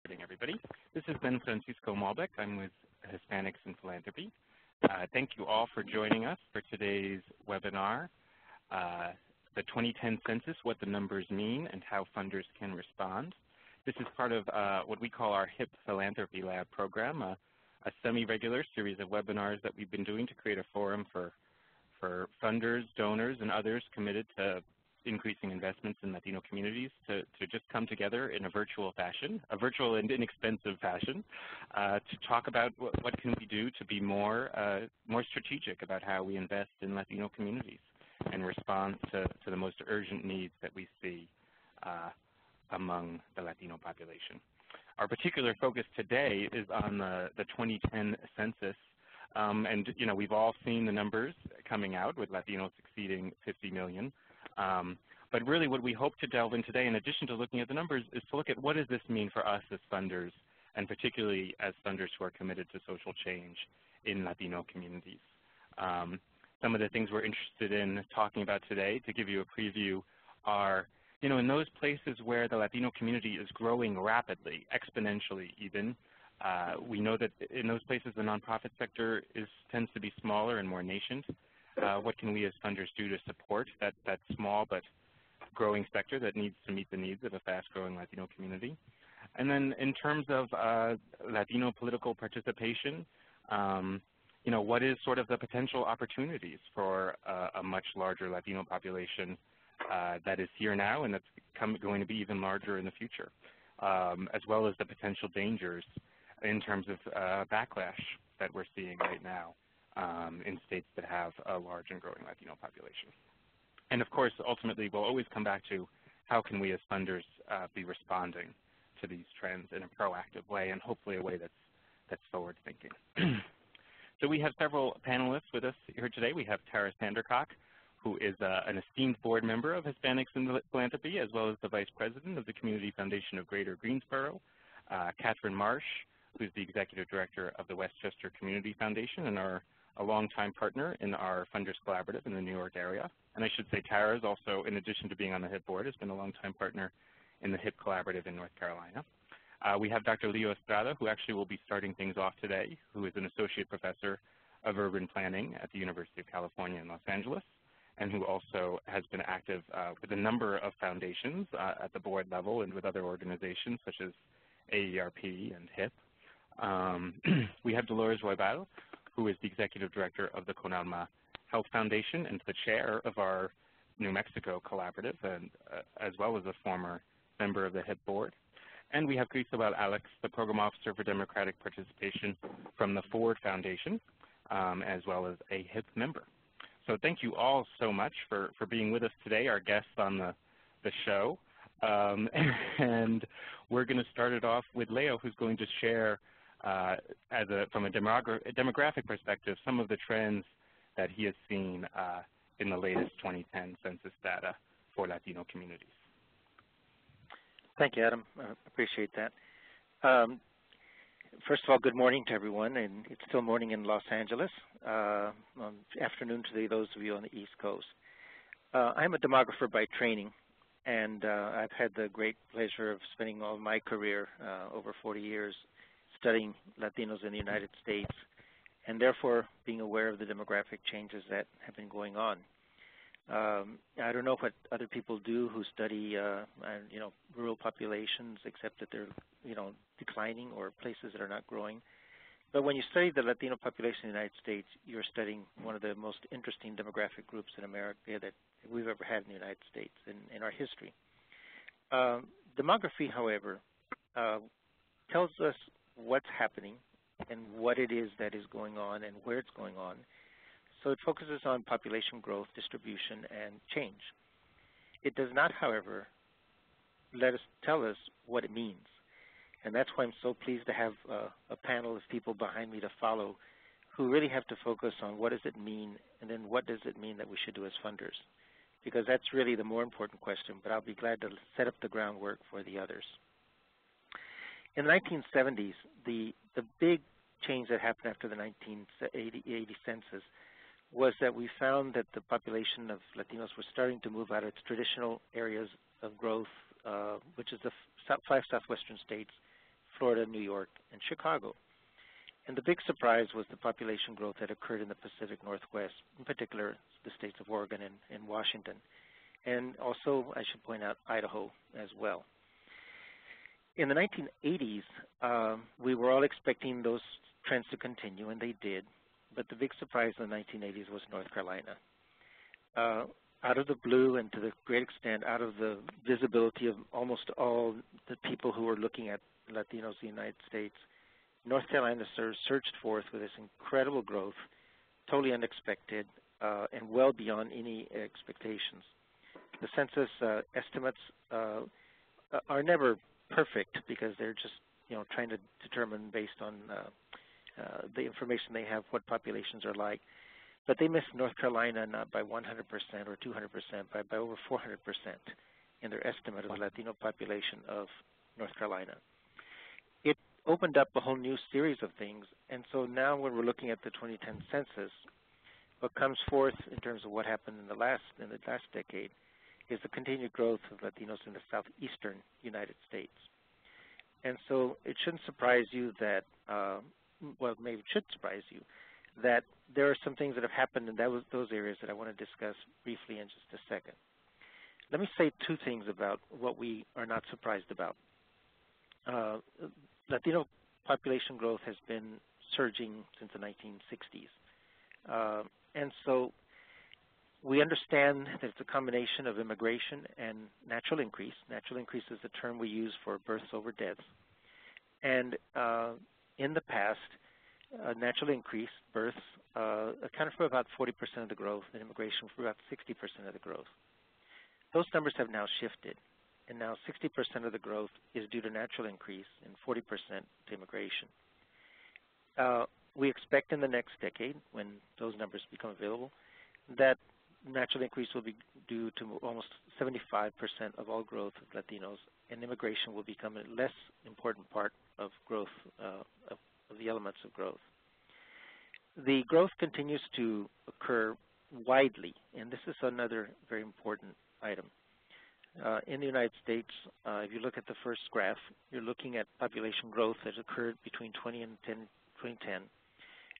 Morning, everybody. This is Ben Francisco Malbec. I'm with Hispanics in Philanthropy. Thank you all for joining us for today's webinar, the 2010 Census, What the Numbers Mean and How Funders Can Respond. This is part of what we call our HIP Philanthropy Lab program, a semi-regular series of webinars that we've been doing to create a forum for funders, donors, and others committed to increasing investments in Latino communities to just come together in a virtual fashion, a virtual and inexpensive fashion, to talk about what can we do to be more strategic about how we invest in Latino communities and respond to the most urgent needs that we see among the Latino population. Our particular focus today is on the 2010 census, and we've all seen the numbers coming out with Latinos exceeding 50 million. But really what we hope to delve in today, in addition to looking at the numbers, is to look at what does this mean for us as funders, and particularly as funders who are committed to social change in Latino communities. Some of the things we're interested in talking about today, to give you a preview, are in those places where the Latino community is growing rapidly, exponentially even. We know that in those places the nonprofit sector tends to be smaller and more nascent. What can we as funders do to support that small but growing sector that needs to meet the needs of a fast-growing Latino community? And then in terms of Latino political participation, what is sort of the potential opportunities for a much larger Latino population that is here now and that's going to be even larger in the future, as well as the potential dangers in terms of backlash that we're seeing right now in states that have a large and growing Latino population. And of course, ultimately, we'll always come back to how can we as funders be responding to these trends in a proactive way, and hopefully a way that's forward-thinking. So we have several panelists with us here today. We have Tara Sandercock, who is an esteemed board member of Hispanics in Philanthropy, as well as the Vice President of the Community Foundation of Greater Greensboro. Catherine Marsh, who's the Executive Director of the Westchester Community Foundation and a longtime partner in our Funders Collaborative in the New York area. And I should say Tara is also, in addition to being on the HIP board, has been a longtime partner in the HIP Collaborative in North Carolina. We have Dr. Leo Estrada, who actually will be starting things off today, who is an Associate Professor of Urban Planning at the University of California in Los Angeles, and who also has been active with a number of foundations at the board level and with other organizations such as AERP and HIP. We have Dolores Roybal, who is the Executive Director of the Con Alma HEALTH Foundation and the chair of our New Mexico Collaborative, and as well as a former member of the HIP board. And we have Cristóbal J, the Program Officer for Democratic Participation from the Ford Foundation, as well as a HIP member. So thank you all so much for being with us today, our guests on the show. And we're going to start it off with Leo, who's going to share from a demographic perspective, some of the trends that he has seen in the latest 2010 census data for Latino communities. Thank you, Adam. I appreciate that. First of all, good morning to everyone, and it's still morning in Los Angeles. Afternoon to those of you on the East Coast. I'm a demographer by training, and I've had the great pleasure of spending all my career, over 40 years, studying Latinos in the United States, and therefore being aware of the demographic changes that have been going on. I don't know what other people do who study, rural populations, except that they're, declining, or places that are not growing. But when you study the Latino population in the United States, you're studying one of the most interesting demographic groups in America that we've ever had in the United States in our history. Demography, however, tells us what's happening and what it is that is going on and where it's going on. So it focuses on population growth, distribution, and change. It does not, however, tell us what it means. And that's why I'm so pleased to have a panel of people behind me to follow who really have to focus on what does it mean, and then what does it mean that we should do as funders. Because that's really the more important question, but I'll be glad to set up the groundwork for the others. In the 1970s, the big change that happened after the 1980 census was that we found that the population of Latinos was starting to move out of its traditional areas of growth, which is the 5 Southwestern states, Florida, New York, and Chicago. And the big surprise was the population growth that occurred in the Pacific Northwest, in particular the states of Oregon and Washington, and also, I should point out, Idaho as well. In the 1980s, we were all expecting those trends to continue, and they did. But the big surprise in the 1980s was North Carolina. Out of the blue, and to the great extent out of the visibility of almost all the people who were looking at Latinos in the United States, North Carolina surged forth with this incredible growth, totally unexpected, and well beyond any expectations. The census estimates are never perfect because they're just trying to determine based on the information they have what populations are like. But they missed North Carolina not by 100% or 200%, but by over 400% in their estimate of the Latino population of North Carolina. It opened up a whole new series of things, and so now when we're looking at the 2010 census, what comes forth in terms of what happened in the last decade is the continued growth of Latinos in the southeastern United States. And so it shouldn't surprise you that, well, maybe it should surprise you, that there are some things that have happened in those areas that I want to discuss briefly in just a second. Let me say two things about what we are not surprised about. Latino population growth has been surging since the 1960s. And so we understand that it's a combination of immigration and natural increase. Natural increase is the term we use for births over deaths. And in the past, natural increase, births, accounted for about 40% of the growth, and immigration for about 60% of the growth. Those numbers have now shifted, and now 60% of the growth is due to natural increase and 40% to immigration. We expect in the next decade, when those numbers become available, that natural increase will be due to almost 75% of all growth of Latinos, and immigration will become a less important part of growth, of the elements of growth. The growth continues to occur widely, and this is another very important item. In the United States, if you look at the first graph, you're looking at population growth that occurred between 2010,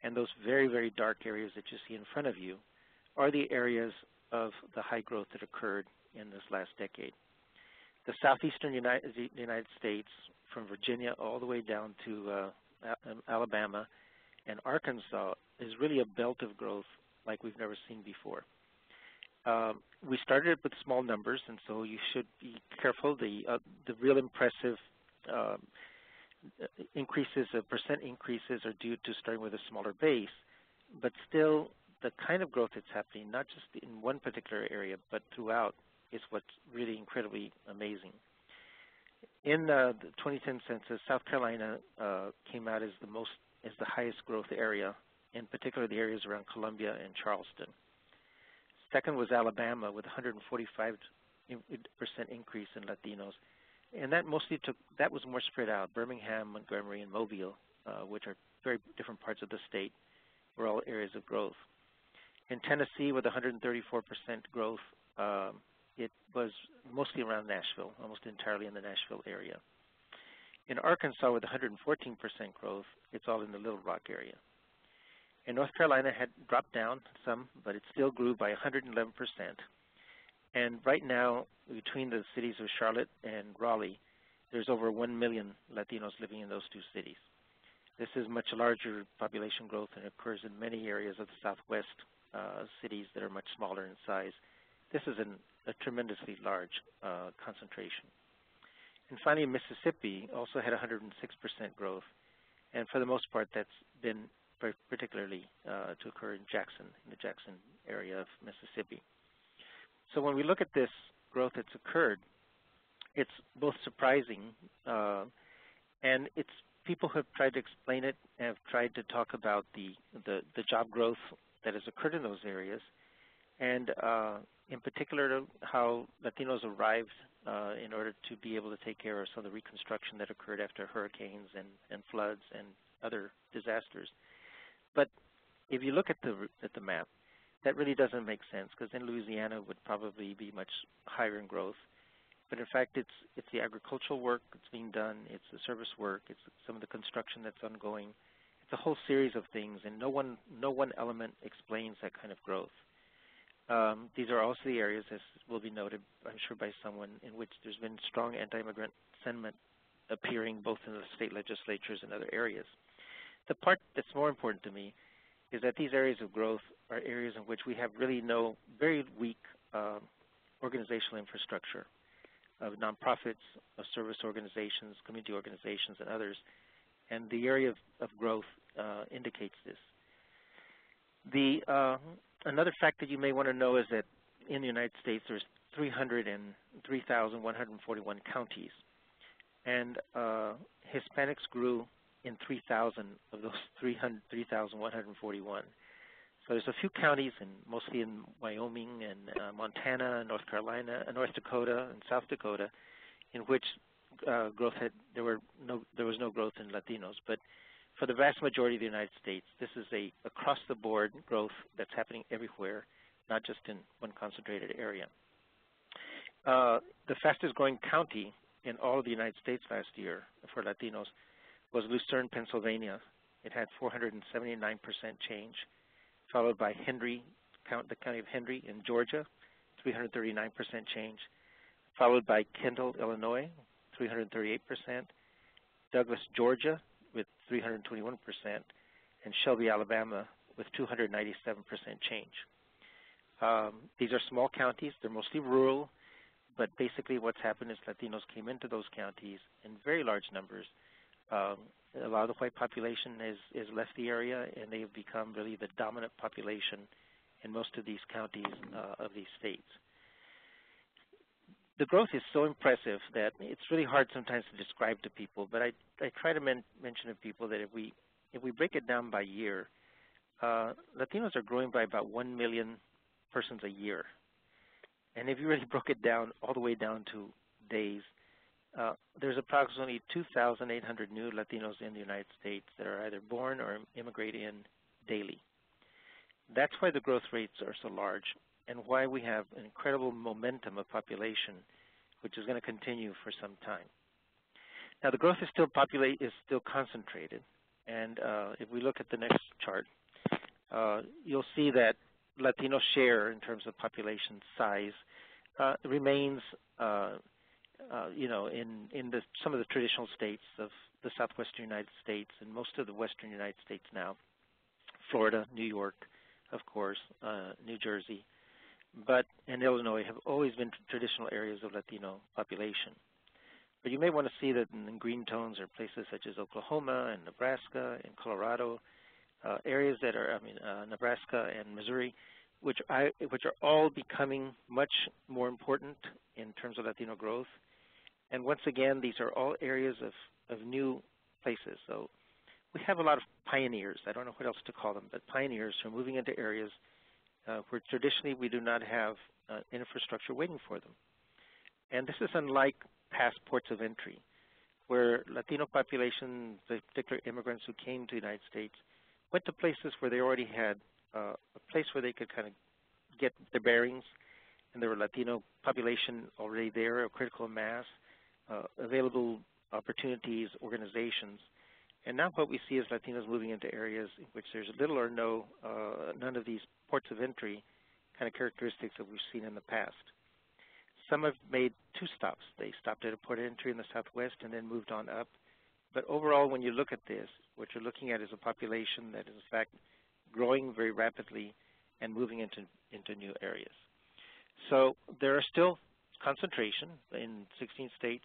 and those very, very dark areas that you see in front of you are the areas of the high growth that occurred in this last decade. The southeastern United States, from Virginia all the way down to Alabama and Arkansas, is really a belt of growth like we've never seen before. We started with small numbers, and so you should be careful. The real impressive increases, percent increases, are due to starting with a smaller base, but still the kind of growth that's happening, not just in one particular area, but throughout, is what's really incredibly amazing. In the 2010 census, South Carolina came out as the highest growth area, in particular the areas around Columbia and Charleston. Second was Alabama with 145% increase in Latinos, and that was more spread out. Birmingham, Montgomery, and Mobile, which are very different parts of the state, were all areas of growth. In Tennessee, with 134% growth, it was mostly around Nashville, almost entirely in the Nashville area. In Arkansas, with 114% growth, it's all in the Little Rock area. And North Carolina had dropped down some, but it still grew by 111%. And right now, between the cities of Charlotte and Raleigh, there's over 1 million Latinos living in those two cities. This is much larger population growth and occurs in many areas of the Southwest cities that are much smaller in size. This is a tremendously large concentration. And finally, Mississippi also had 106% growth, and for the most part, that's been particularly to occur in the Jackson area of Mississippi. So when we look at this growth that's occurred, it's both surprising and it's people who have tried to explain it and have tried to talk about the job growth that has occurred in those areas, and in particular how Latinos arrived in order to be able to take care of some of the reconstruction that occurred after hurricanes and floods and other disasters. But if you look at the map, that really doesn't make sense, because then Louisiana would probably be much higher in growth. but in fact it's the agricultural work that's being done, it's the service work, it's some of the construction that's ongoing. It's a whole series of things, and no one element explains that kind of growth. These are also the areas, as will be noted, I'm sure by someone, in which there's been strong anti-immigrant sentiment appearing both in the state legislatures and other areas. The part that's more important to me is that these areas of growth are areas in which we have really very weak organizational infrastructure of nonprofits, of service organizations, community organizations, and others. And the area of growth indicates this. Another fact that you may want to know is that in the United States there's 303,141 counties, and Hispanics grew in 3,000 of those 3,141. So there's a few counties, and mostly in Wyoming and Montana, North Carolina, North Dakota, and South Dakota, in which there was no growth in Latinos. But for the vast majority of the United States, this is a across-the-board growth that's happening everywhere, not just in one concentrated area. The fastest-growing county in all of the United States last year for Latinos was Lucerne, Pennsylvania. It had 479% change, followed by Henry, the county of Henry in Georgia, 339% change, followed by Kendall, Illinois, 338%, Douglas, Georgia, with 321%, and Shelby, Alabama, with 297% change. These are small counties. They're mostly rural, but basically what's happened is Latinos came into those counties in very large numbers. A lot of the white population has left the area, and they have become really the dominant population in most of these counties of these states. The growth is so impressive that it's really hard sometimes to describe to people, but I try to mention to people that if we break it down by year, Latinos are growing by about 1 million persons a year. And if you really broke it down all the way down to days, there's approximately 2,800 new Latinos in the United States that are either born or immigrate in daily. That's why the growth rates are so large, and why we have an incredible momentum of population, which is going to continue for some time. Now, the growth is still concentrated, and if we look at the next chart, you'll see that Latino share in terms of population size remains, in some of the traditional states of the Southwestern United States and most of the Western United States now, Florida, New York, of course, New Jersey, and Illinois have always been traditional areas of Latino population. But you may want to see that in green tones are places such as Oklahoma and Nebraska and Colorado, areas that are, Nebraska and Missouri, which are all becoming much more important in terms of Latino growth. And once again, these are all areas of new places. So we have a lot of pioneers. I don't know what else to call them, but pioneers who are moving into areas where traditionally we do not have infrastructure waiting for them. And this is unlike past ports of entry, where Latino population, the particular immigrants who came to the United States, went to places where they already had a place where they could kind of get their bearings, and there were Latino population already there, a critical mass, available opportunities, organizations. And now what we see is Latinos moving into areas in which there's little or none of these ports of entry kind of characteristics that we've seen in the past. Some have made two stops. They stopped at a port of entry in the Southwest and then moved on up. But overall, when you look at this, what you're looking at is a population that is in fact growing very rapidly and moving into new areas. So there are still concentration in 16 states,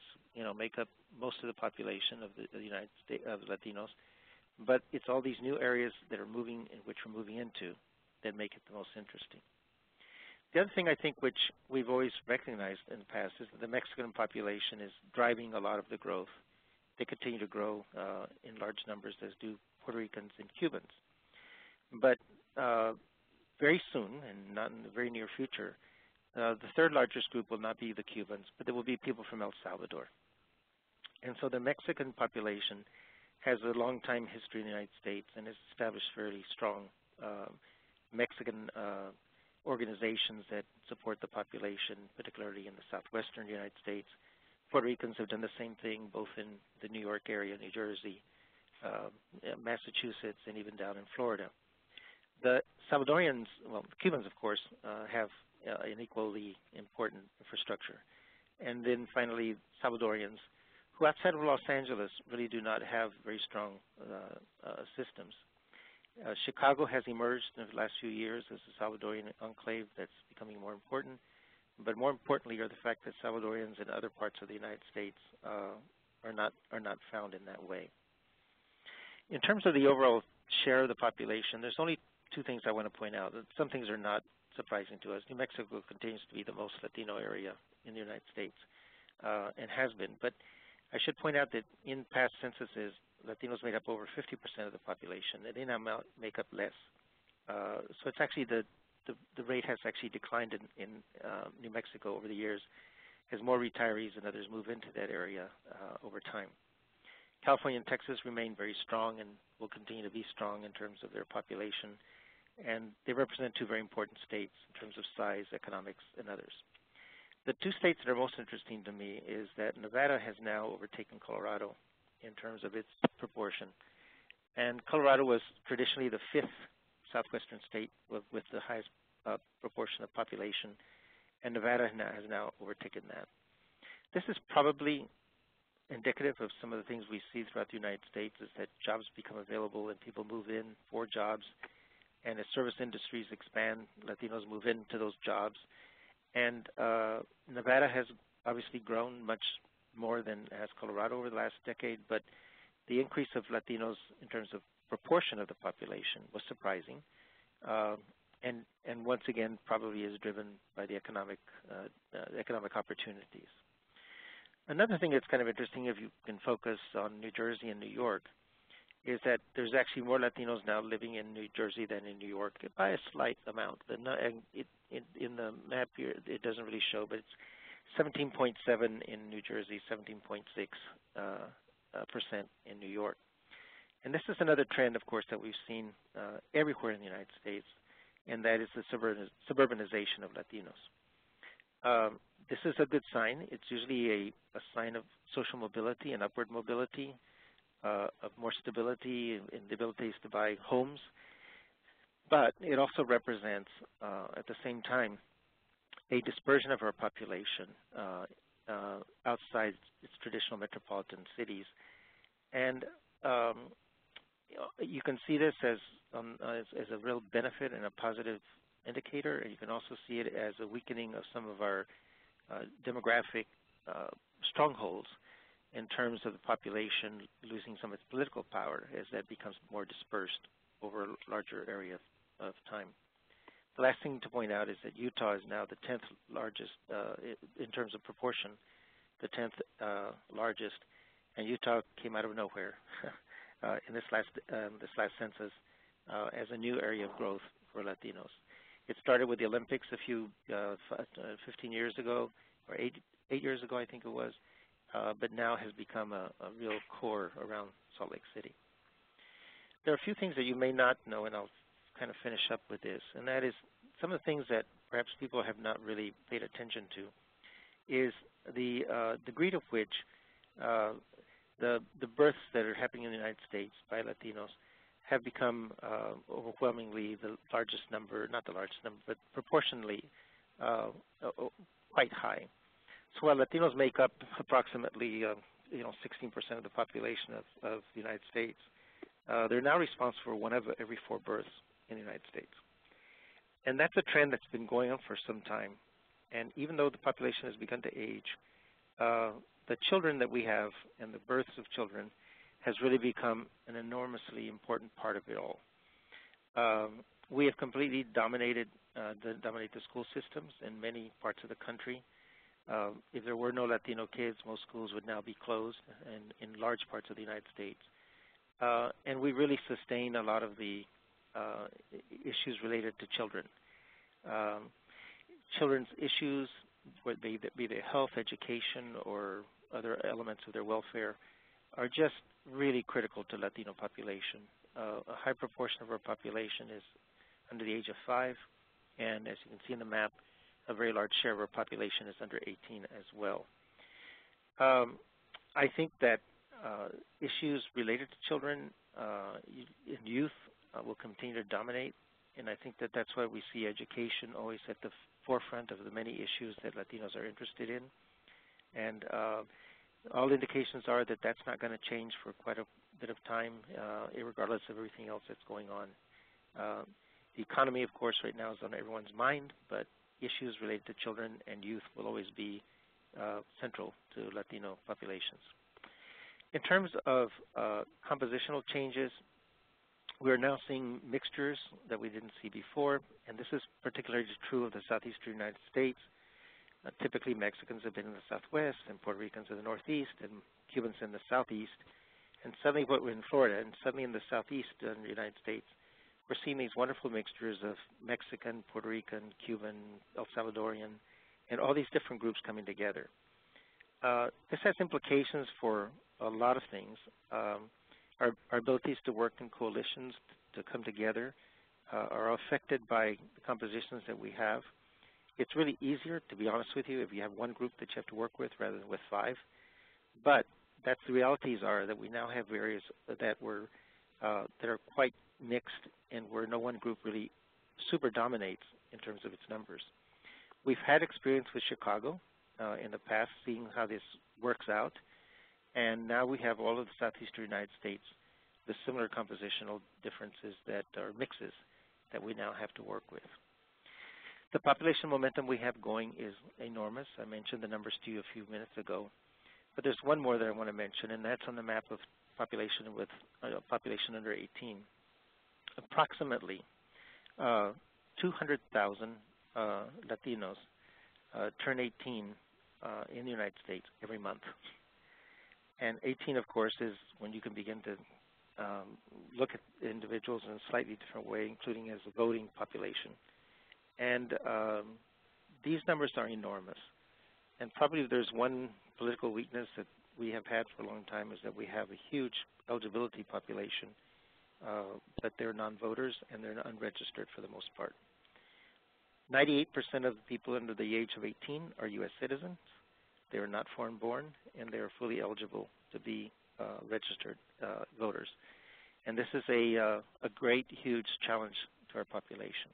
make up most of the population of the United States, of Latinos, but it's all these new areas that are moving, in which we're moving into, that make it the most interesting. The other thing I think which we've always recognized in the past is that the Mexican population is driving a lot of the growth. They continue to grow in large numbers, as do Puerto Ricans and Cubans. But very soon, and not in the very near future, the third largest group will not be the Cubans, but there will be people from El Salvador. And so the Mexican population has a long time history in the United States and has established fairly strong Mexican organizations that support the population, particularly in the Southwestern United States. Puerto Ricans have done the same thing, both in the New York area, New Jersey, Massachusetts, and even down in Florida. The Salvadorians, well, the Cubans, of course, have an equally important infrastructure. And then finally, Salvadorians, who outside of Los Angeles really do not have very strong systems. Chicago has emerged in the last few years as a Salvadorian enclave that's becoming more important. But more importantly are the fact that Salvadorians in other parts of the United States are not found in that way. In terms of the overall share of the population, there's only two things I want to point out. Some things are not surprising to us. New Mexico continues to be the most Latino area in the United States and has been. But I should point out that in past censuses, Latinos made up over 50% of the population. They now make up less. So it's actually the rate has actually declined in New Mexico over the years as more retirees and others move into that area over time. California and Texas remain very strong and will continue to be strong in terms of their population, and they represent two very important states in terms of size, economics, and others. The two states that are most interesting to me is that Nevada has now overtaken Colorado in terms of its proportion, and Colorado was traditionally the fifth Southwestern state with the highest proportion of population, and Nevada has now overtaken that. This is probably indicative of some of the things we see throughout the United States, is that jobs become available and people move in for jobs, and as service industries expand, Latinos move into those jobs. And Nevada has obviously grown much more than has Colorado over the last decade, but the increase of Latinos in terms of proportion of the population was surprising, and once again probably is driven by the economic opportunities. Another thing that's kind of interesting, if you can focus on New Jersey and New York, is that there's actually more Latinos now living in New Jersey than in New York by a slight amount. In the map here, it doesn't really show, but it's 17.7 in New Jersey, 17.6% in New York. And this is another trend, of course, that we've seen everywhere in the United States, and that is the suburbanization of Latinos. This is a good sign. It's usually a sign of social mobility and upward mobility, of more stability and the abilities to buy homes. But it also represents, at the same time, a dispersion of our population outside its traditional metropolitan cities. And you can see this as a real benefit and a positive indicator, and you can also see it as a weakening of some of our demographic strongholds in terms of the population losing some of its political power as that becomes more dispersed over a larger area of time. The last thing to point out is that Utah is now the 10th largest in terms of proportion, the 10th largest, and Utah came out of nowhere in this last census as a new area of growth for Latinos. It started with the Olympics a few 15 years ago, or eight years ago, I think it was, but now has become a real core around Salt Lake City. There are a few things that you may not know, and I'll kind of finish up with this, and that is some of the things that perhaps people have not really paid attention to is the degree to which the births that are happening in the United States by Latinos have become overwhelmingly the largest number, not the largest number, but proportionally quite high. So while Latinos make up approximately 16% of the population of the United States, they're now responsible for one of every 4 births in the United States. And that's a trend that's been going on for some time. And even though the population has begun to age, the children that we have and the births of children has really become an enormously important part of it all. We have completely dominated the school systems in many parts of the country. If there were no Latino kids, most schools would now be closed in large parts of the United States. And we really sustain a lot of the issues related to children. Children's issues, whether be they health, education, or other elements of their welfare, are just really critical to Latino population. A high proportion of our population is under the age of 5, And as you can see in the map, a very large share of our population is under 18 as well. I think that issues related to children and youth will continue to dominate, and I think that that's why we see education always at the forefront of the many issues that Latinos are interested in. And all indications are that that's not going to change for quite a bit of time, regardless of everything else that's going on. The economy, of course, right now is on everyone's mind, but issues related to children and youth will always be central to Latino populations. In terms of compositional changes, we're now seeing mixtures that we didn't see before, and this is particularly true of the southeastern United States. Typically, Mexicans have been in the southwest, and Puerto Ricans in the northeast, and Cubans in the southeast. And suddenly, we're in Florida, and suddenly in the southeast in the United States, we're seeing these wonderful mixtures of Mexican, Puerto Rican, Cuban, El Salvadorian, and all these different groups coming together. This has implications for a lot of things. Our abilities to work in coalitions, to come together, are affected by the compositions that we have. It's really easier, to be honest with you, if you have one group that you have to work with rather than with 5. But that's the realities are that we now have areas that are quite mixed, and where no one group really super dominates in terms of its numbers. We've had experience with Chicago in the past, seeing how this works out, and now we have all of the southeastern United States with similar compositional differences that are mixes that we now have to work with. The population momentum we have going is enormous. I mentioned the numbers to you a few minutes ago, but there's one more that I want to mention, and that's on the map of population with population under 18. Approximately 200,000 Latinos turn 18 in the United States every month. And 18, of course, is when you can begin to look at individuals in a slightly different way, including as a voting population. And these numbers are enormous. And probably if there's one political weakness that we have had for a long time is that we have a huge eligibility population, but they're non-voters and they're unregistered for the most part. 98% of the people under the age of 18 are U.S. citizens. They are not foreign-born, and they are fully eligible to be registered voters. And this is a great, huge challenge to our population.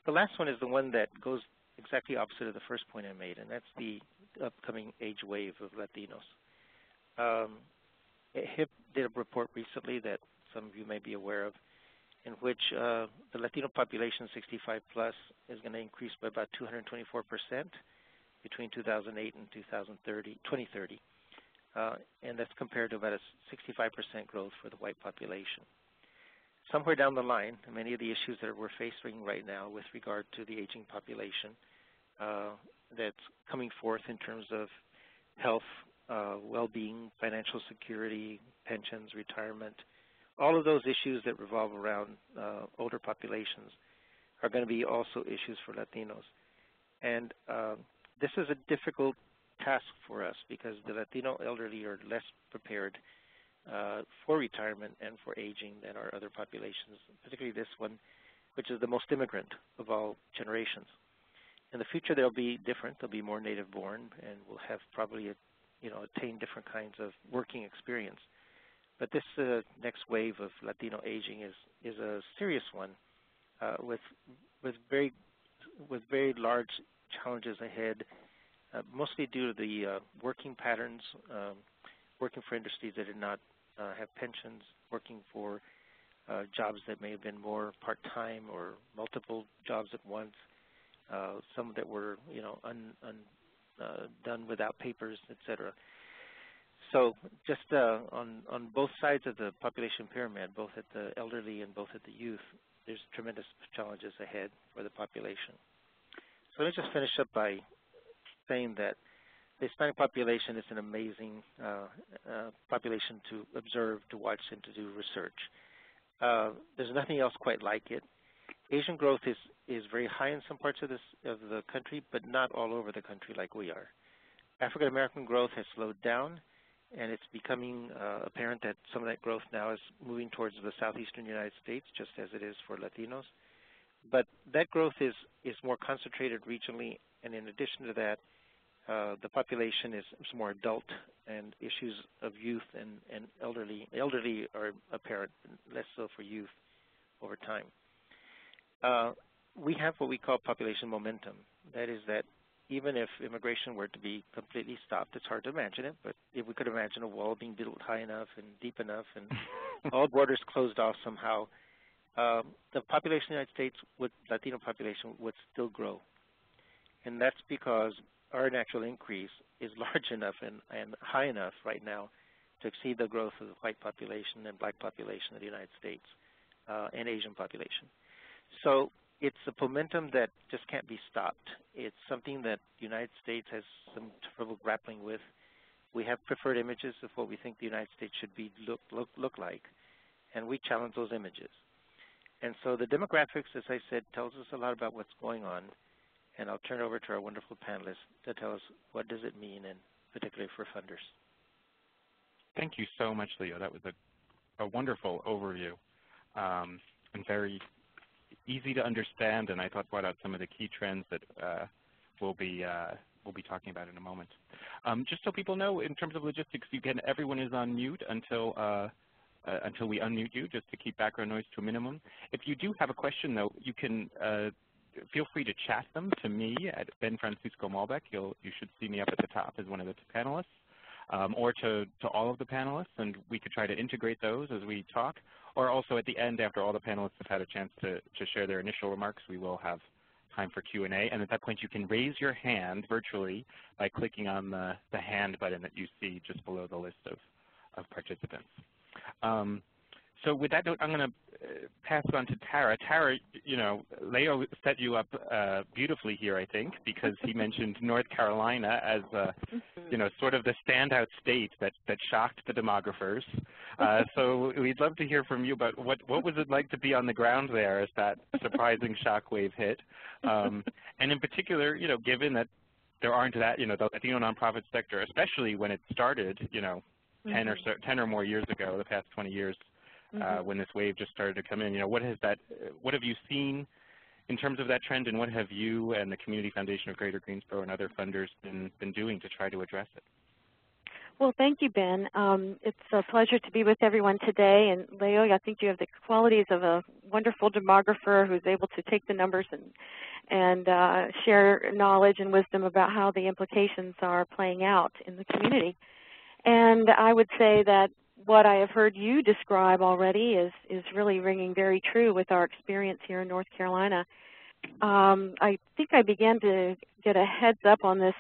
The last one is the one that goes exactly opposite of the first point I made, and that's the upcoming age wave of Latinos. HIP did a report recently that some of you may be aware of, in which the Latino population 65 plus is going to increase by about 224% between 2008 and 2030, and that's compared to about a 65% growth for the white population. Somewhere down the line, many of the issues that we're facing right now with regard to the aging population that's coming forth in terms of health, well-being, financial security, pensions, retirement, all of those issues that revolve around older populations are going to be also issues for Latinos. And this is a difficult task for us because the Latino elderly are less prepared for retirement and for aging than our other populations, particularly this one, which is the most immigrant of all generations. In the future, they'll be different. They'll be more native-born and will have probably attain different kinds of working experience. But this next wave of Latino aging is a serious one with very large challenges ahead, mostly due to the working patterns, working for industries that did not have pensions, working for jobs that may have been more part-time or multiple jobs at once, some that were done without papers, etc. So just on both sides of the population pyramid, both at the elderly and both at the youth, there's tremendous challenges ahead for the population. So let me just finish up by saying that the Hispanic population is an amazing population to observe, to watch, and to do research. There's nothing else quite like it. Asian growth is very high in some parts of the country, but not all over the country like we are. African American growth has slowed down, and it's becoming apparent that some of that growth now is moving towards the southeastern United States, just as it is for Latinos. But that growth is more concentrated regionally, and in addition to that, the population is more adult, and issues of youth and elderly are apparent, less so for youth over time. We have what we call population momentum. That is that even if immigration were to be completely stopped, it's hard to imagine it, but if we could imagine a wall being built high enough and deep enough and all borders closed off somehow, the population of the United States, Latino population, would still grow. And that's because our natural increase is large enough and high enough right now to exceed the growth of the white population and black population of the United States and Asian population. So it's a momentum that just can't be stopped. It's something that the United States has some trouble grappling with. We have preferred images of what we think the United States should be look like, and we challenge those images. And so the demographics, as I said, tells us a lot about what's going on, and I'll turn it over to our wonderful panelists to tell us what does it mean, and particularly for funders. Thank you so much, Leo. That was a wonderful overview and very easy to understand, and I thought brought out some of the key trends that we'll be talking about in a moment. Just so people know, in terms of logistics, everyone is on mute until we unmute you, just to keep background noise to a minimum. If you do have a question, though, you can feel free to chat them to me at Ben Francisco Malbec. You should see me up at the top as one of the panelists, or to all of the panelists, and we could try to integrate those as we talk. Or also at the end, after all the panelists have had a chance to share their initial remarks, we will have time for Q&A. And at that point, you can raise your hand virtually by clicking on the hand button that you see just below the list of participants. So with that note, I'm going to pass it on to Tara. Tara, Leo set you up beautifully here, I think, because he mentioned North Carolina as, sort of the standout state that shocked the demographers. So we'd love to hear from you about what was it like to be on the ground there as that surprising shockwave hit, and in particular, given that there aren't that, the Latino nonprofit sector, especially when it started, 10 or more years ago, the past 20 years. When this wave just started to come in, what have you seen in terms of that trend, and what have you and the Community Foundation of Greater Greensboro and other funders been doing to try to address it? Well, thank you, Ben. It's a pleasure to be with everyone today. And Leo, I think you have the qualities of a wonderful demographer who's able to take the numbers and share knowledge and wisdom about how the implications are playing out in the community. And I would say that what I have heard you describe already is really ringing very true with our experience here in North Carolina. I think I began to get a heads up on this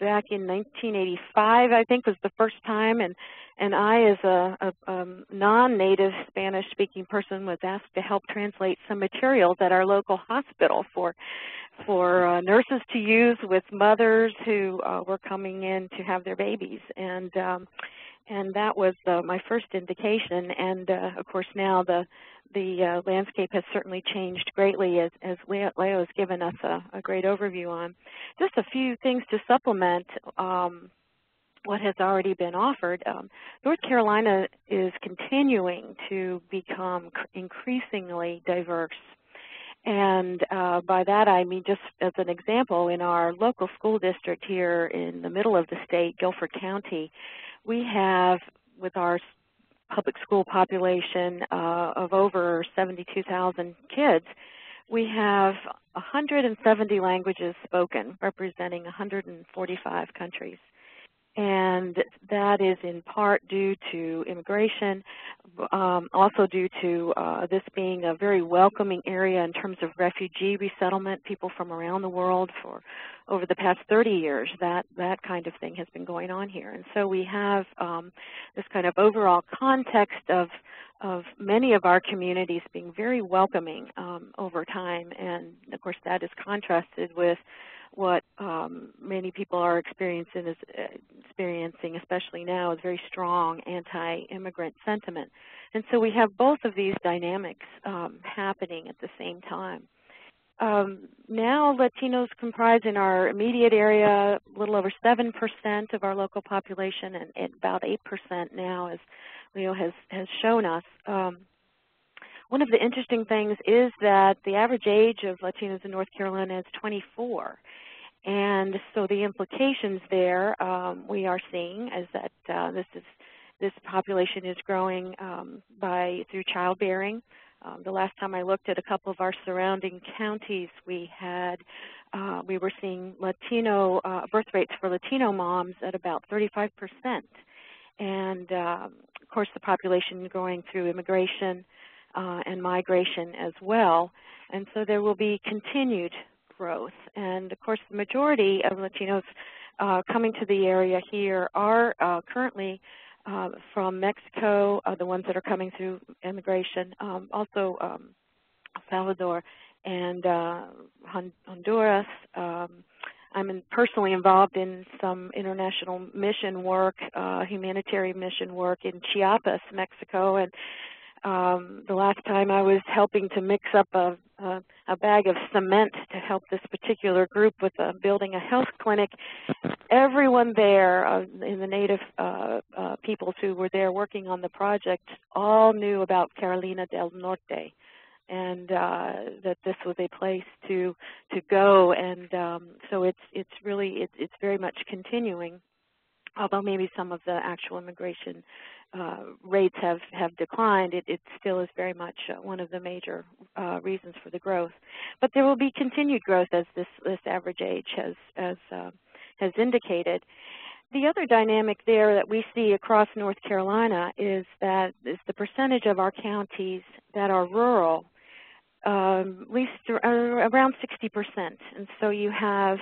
back in 1985, I think was the first time, and I, as a non-native Spanish-speaking person, was asked to help translate some materials at our local hospital for nurses to use with mothers who were coming in to have their babies. And that was my first indication, and of course now the landscape has certainly changed greatly, as Leo has given us a great overview on. Just a few things to supplement what has already been offered. North Carolina is continuing to become increasingly diverse. And by that I mean, just as an example, in our local school district here in the middle of the state, Guilford County, we have, with our public school population of over 72,000 kids, we have 170 languages spoken, representing 145 countries. And that is in part due to immigration, also due to this being a very welcoming area in terms of refugee resettlement, people from around the world for over the past 30 years. That kind of thing has been going on here. And so we have this kind of overall context of many of our communities being very welcoming over time. And of course that is contrasted with what many people are experiencing, especially now, is very strong anti-immigrant sentiment. And so we have both of these dynamics happening at the same time. Now Latinos comprise in our immediate area a little over 7% of our local population, and about 8% now, as Leo has shown us. one of the interesting things is that the average age of Latinos in North Carolina is 24. And so the implications there we are seeing is that this population is growing through childbearing. The last time I looked at a couple of our surrounding counties, we were seeing Latino birth rates for Latino moms at about 35%. And of course, the population growing through immigration and migration as well. And so there will be continued growth. And of course, the majority of Latinos coming to the area here are currently from Mexico, the ones that are coming through immigration, also Salvador and Honduras. I'm personally involved in some international mission work, humanitarian mission work in Chiapas, Mexico, and the last time I was helping to mix up a bag of cement to help this particular group with building a health clinic. Everyone there, in the native peoples who were there working on the project, all knew about Carolina del Norte, and that this was a place to go, and so it's very much continuing, although maybe some of the actual immigration rates have declined. It still is very much one of the major reasons for the growth. But there will be continued growth as this average age has indicated. The other dynamic there that we see across North Carolina is the percentage of our counties that are rural, at least around 60%. And so you have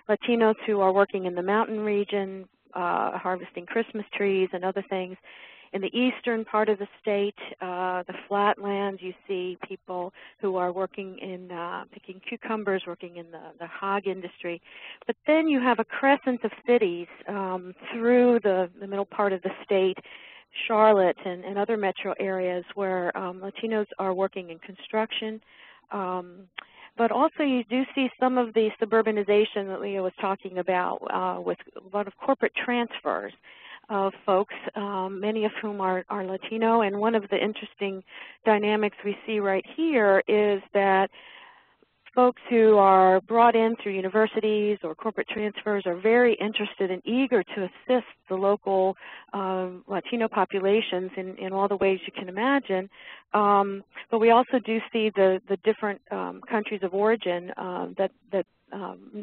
Latinos who are working in the mountain region, harvesting Christmas trees and other things. In the eastern part of the state, the flatlands, you see people who are working in picking cucumbers, working in the hog industry. But then you have a crescent of cities through the middle part of the state, Charlotte and other metro areas where Latinos are working in construction. But also you do see some of the suburbanization that Leo was talking about with a lot of corporate transfers of folks, many of whom are Latino. And one of the interesting dynamics we see right here is that folks who are brought in through universities or corporate transfers are very interested and eager to assist the local Latino populations in all the ways you can imagine. But we also do see the different countries of origin that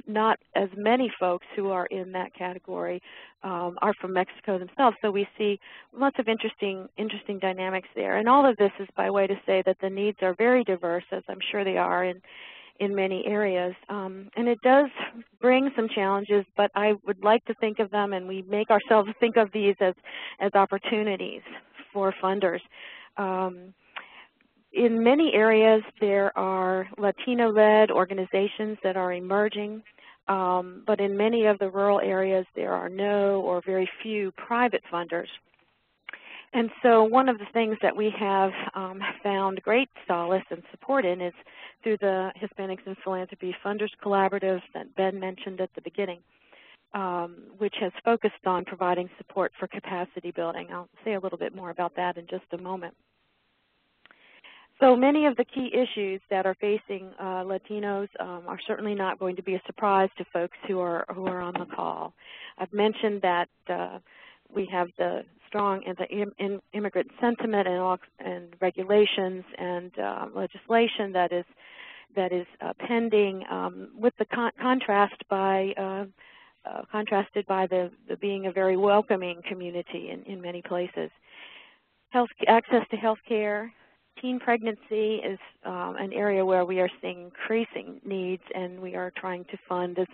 not as many folks who are in that category are from Mexico themselves. So we see lots of interesting dynamics there. And all of this is by way to say that the needs are very diverse, as I'm sure they are in many areas. And it does bring some challenges, but I would like to think of them, and we make ourselves think of these as opportunities for funders. In many areas, there are Latino-led organizations that are emerging, but in many of the rural areas, there are no or very few private funders. And so one of the things that we have found great solace and support in is through the Hispanics in Philanthropy Funders Collaborative that Ben mentioned at the beginning, which has focused on providing support for capacity building. I'll say a little bit more about that in just a moment. So many of the key issues that are facing Latinos are certainly not going to be a surprise to folks who are on the call. I've mentioned that we have the strong immigrant sentiment and regulations and legislation that is pending, with the contrasted by the being a very welcoming community in many places. Access to health care. Teen pregnancy is an area where we are seeing increasing needs, and we are trying to fund as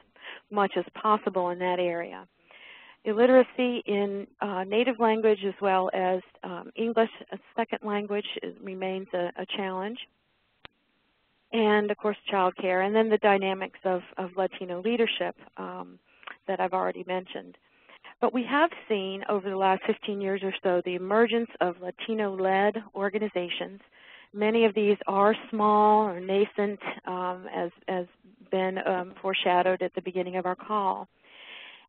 much as possible in that area. Illiteracy in native language as well as English as second language remains a challenge. And, of course, child care, and then the dynamics of Latino leadership that I've already mentioned. But we have seen over the last 15 years or so the emergence of Latino-led organizations. Many of these are small or nascent, as Ben foreshadowed at the beginning of our call.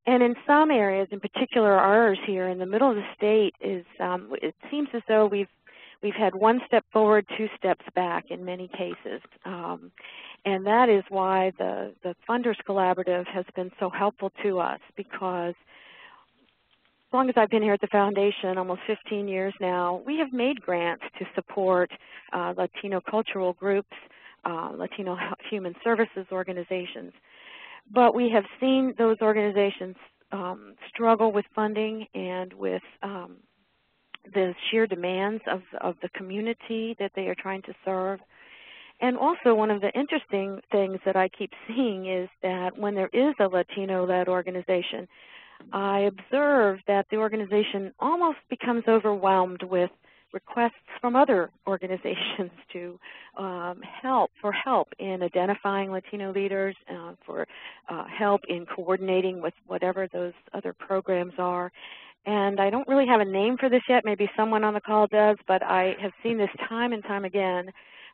And in some areas, in particular ours here in the middle of the state, it seems as though we've had one step forward, two steps back in many cases. And that is why the Funders Collaborative has been so helpful to us, because as long as I've been here at the Foundation, almost 15 years now, we have made grants to support Latino cultural groups, Latino human services organizations. But we have seen those organizations struggle with funding and with the sheer demands of the community that they are trying to serve. And also, one of the interesting things that I keep seeing is that when there is a Latino-led organization, I observe that the organization almost becomes overwhelmed with requests from other organizations to help in identifying Latino leaders, for help in coordinating with whatever those other programs are. And I don't really have a name for this yet. Maybe someone on the call does, but I have seen this time and time again.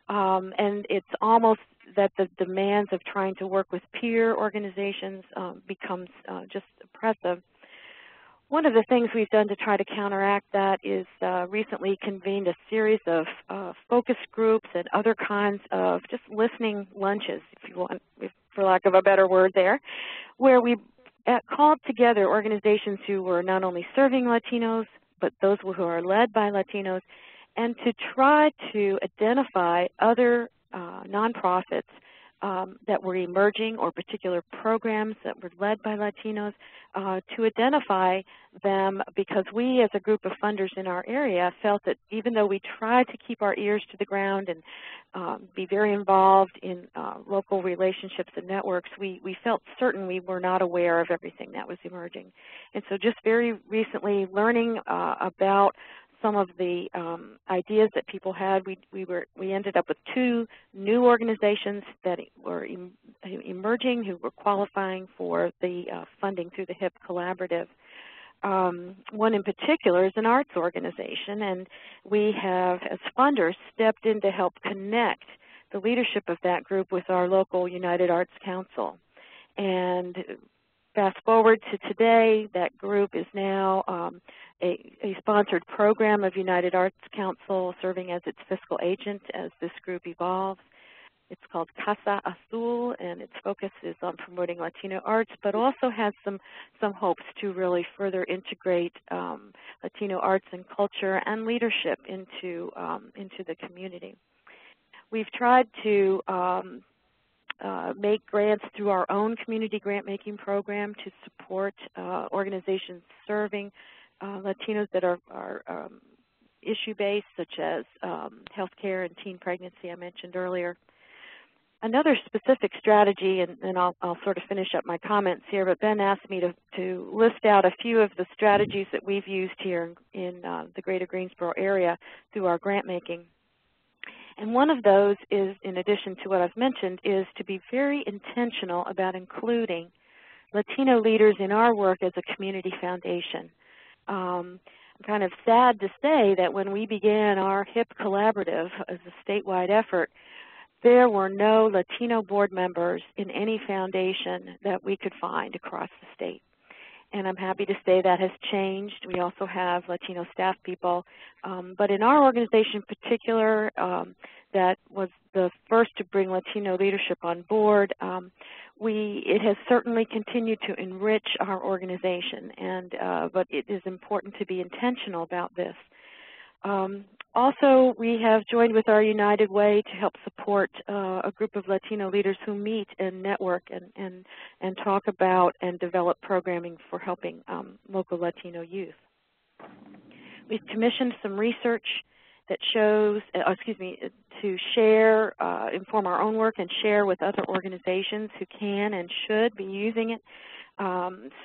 And it's almost that the demands of trying to work with peer organizations becomes just oppressive. One of the things we've done to try to counteract that is recently convened a series of focus groups and other kinds of just listening lunches, if you want, for lack of a better word there, where we called together organizations who were not only serving Latinos, but those who are led by Latinos, and to try to identify other nonprofits that were emerging or particular programs that were led by Latinos, to identify them, because we as a group of funders in our area felt that even though we tried to keep our ears to the ground and be very involved in local relationships and networks, we felt certain we were not aware of everything that was emerging. And so just very recently learning about some of the ideas that people had, we ended up with 2 new organizations that were emerging, who were qualifying for the funding through the HIP Collaborative. One in particular is an arts organization, and we have, as funders, stepped in to help connect the leadership of that group with our local United Arts Council. And fast forward to today, that group is now a sponsored program of United Arts Council, serving as its fiscal agent as this group evolves. It's called Casa Azul, and its focus is on promoting Latino arts, but also has some hopes to really further integrate Latino arts and culture and leadership into the community. We've tried to make grants through our own community grant-making program to support organizations serving Latinos that are issue-based, such as healthcare and teen pregnancy I mentioned earlier. Another specific strategy, and I'll sort of finish up my comments here, but Ben asked me to list out a few of the strategies that we've used here in the greater Greensboro area through our grant making. And one of those is, in addition to what I've mentioned, is to be very intentional about including Latino leaders in our work as a community foundation. I'm kind of sad to say that when we began our HIP Collaborative as a statewide effort, there were no Latino board members in any foundation that we could find across the state. And I'm happy to say that has changed. We also have Latino staff people. But in our organization in particular, that was the first to bring Latino leadership on board, it has certainly continued to enrich our organization. But it is important to be intentional about this. Also, we have joined with our United Way to help support a group of Latino leaders who meet and network and talk about and develop programming for helping local Latino youth. We've commissioned some research that shows, to share, inform our own work and share with other organizations who can and should be using it,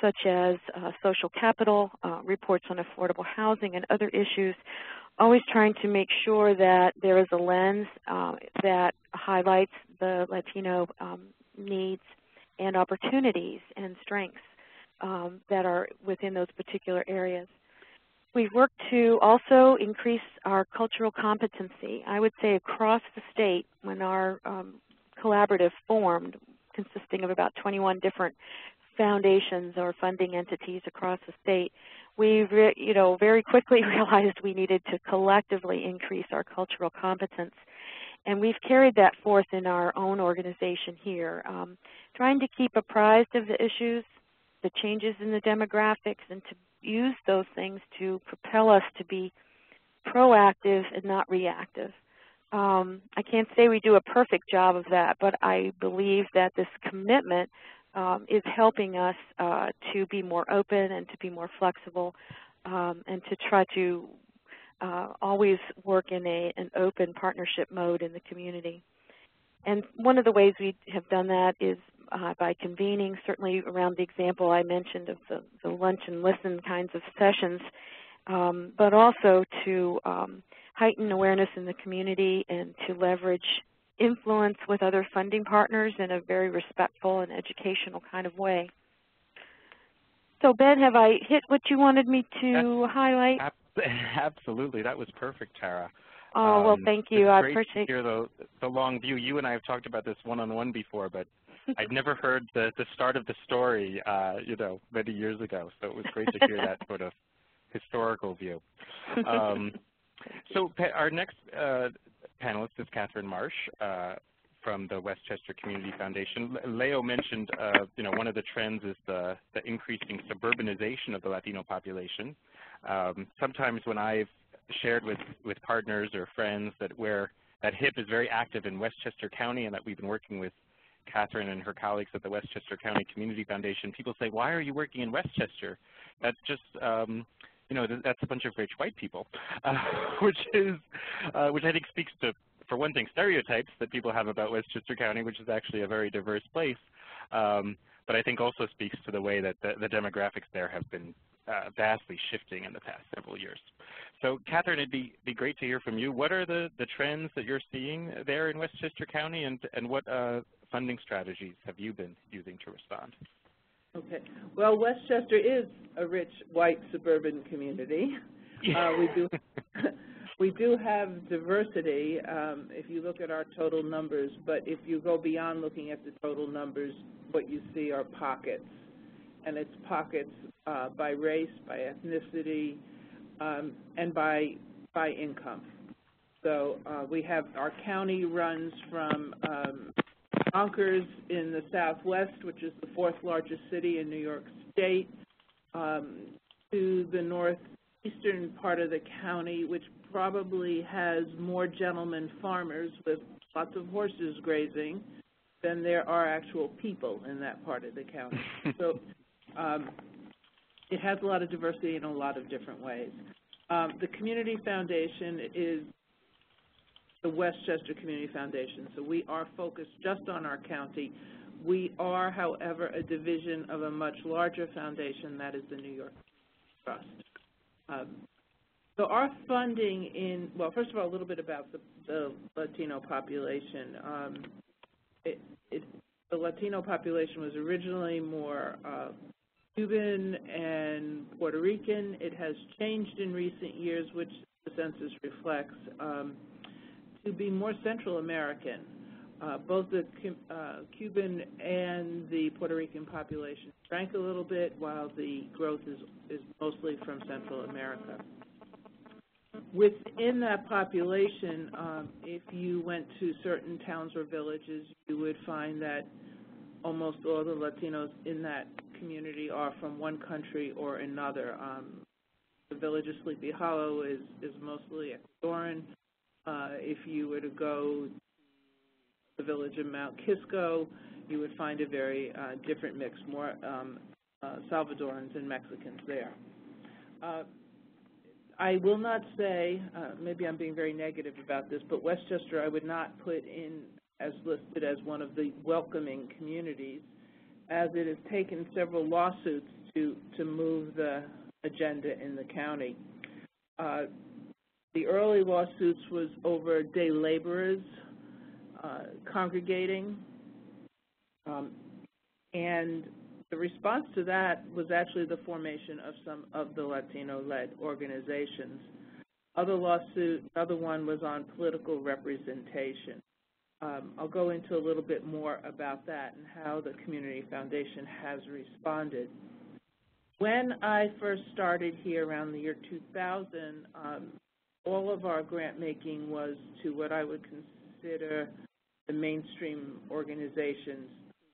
such as social capital, reports on affordable housing, and other issues, always trying to make sure that there is a lens that highlights the Latino needs and opportunities and strengths that are within those particular areas. We've worked to also increase our cultural competency. I would say across the state, when our collaborative formed, consisting of about 21 different foundations or funding entities across the state, we very quickly realized we needed to collectively increase our cultural competence. And we've carried that forth in our own organization here, trying to keep apprised of the issues, the changes in the demographics, and to use those things to propel us to be proactive and not reactive. I can't say we do a perfect job of that, but I believe that this commitment is helping us to be more open and to be more flexible and to try to always work in an open partnership mode in the community. And one of the ways we have done that is by convening, certainly around the example I mentioned of the lunch and listen kinds of sessions, but also to heighten awareness in the community and to leverage influence with other funding partners in a very respectful and educational kind of way. So, Ben, have I hit what you wanted me to highlight? Absolutely. That was perfect, Tara. Oh, well, thank you. I appreciate it. It's great to hear the long view. You and I have talked about this one-on-one before, but I'd never heard the start of the story, many years ago. So it was great to hear that sort of historical view. So our next panelist is Catherine Marsh from the Westchester Community Foundation. Leo mentioned, one of the trends is the increasing suburbanization of the Latino population. Sometimes when I've shared with partners or friends that HIP is very active in Westchester County and that we've been working with Catherine and her colleagues at the Westchester County Community Foundation, people say, why are you working in Westchester? That's just, that's a bunch of rich white people, which I think speaks to, for one thing, stereotypes that people have about Westchester County, which is actually a very diverse place, but I think also speaks to the way that the demographics there have been vastly shifting in the past several years. So, Catherine, it'd be great to hear from you. What are the trends that you're seeing there in Westchester County, and what funding strategies have you been using to respond? Okay. Well, Westchester is a rich white suburban community. We do have diversity if you look at our total numbers, but if you go beyond looking at the total numbers, what you see are pockets. And it's pockets by race, by ethnicity, and by income. So we have our county runs from Yonkers in the Southwest, which is the 4th largest city in New York State, to the northeastern part of the county, which probably has more gentleman farmers with lots of horses grazing than there are actual people in that part of the county. So it has a lot of diversity in a lot of different ways. The Community Foundation is the Westchester Community Foundation, so we are focused just on our county. We are, however, a division of a much larger foundation, that is the New York Trust. So our funding well, first of all, a little bit about the Latino population. The Latino population was originally more Cuban and Puerto Rican. It has changed in recent years, which the census reflects, to be more Central American. Both the Cuban and the Puerto Rican population shrank a little bit, while the growth is mostly from Central America. Within that population, if you went to certain towns or villages, you would find that almost all the Latinos in that community are from one country or another. The village of Sleepy Hollow is mostly Ecuadorian. If you were to go to the village of Mount Kisco, you would find a very different mix, more Salvadorans and Mexicans there. I will not say, maybe I'm being very negative about this, but Westchester I would not put in as listed as one of the welcoming communities, as it has taken several lawsuits to move the agenda in the county. The early lawsuits was over day laborers congregating, and the response to that was actually the formation of some of the Latino-led organizations. Other one was on political representation. I'll go into a little bit more about that and how the Community Foundation has responded. When I first started here around the year 2000, all of our grant making was to what I would consider the mainstream organizations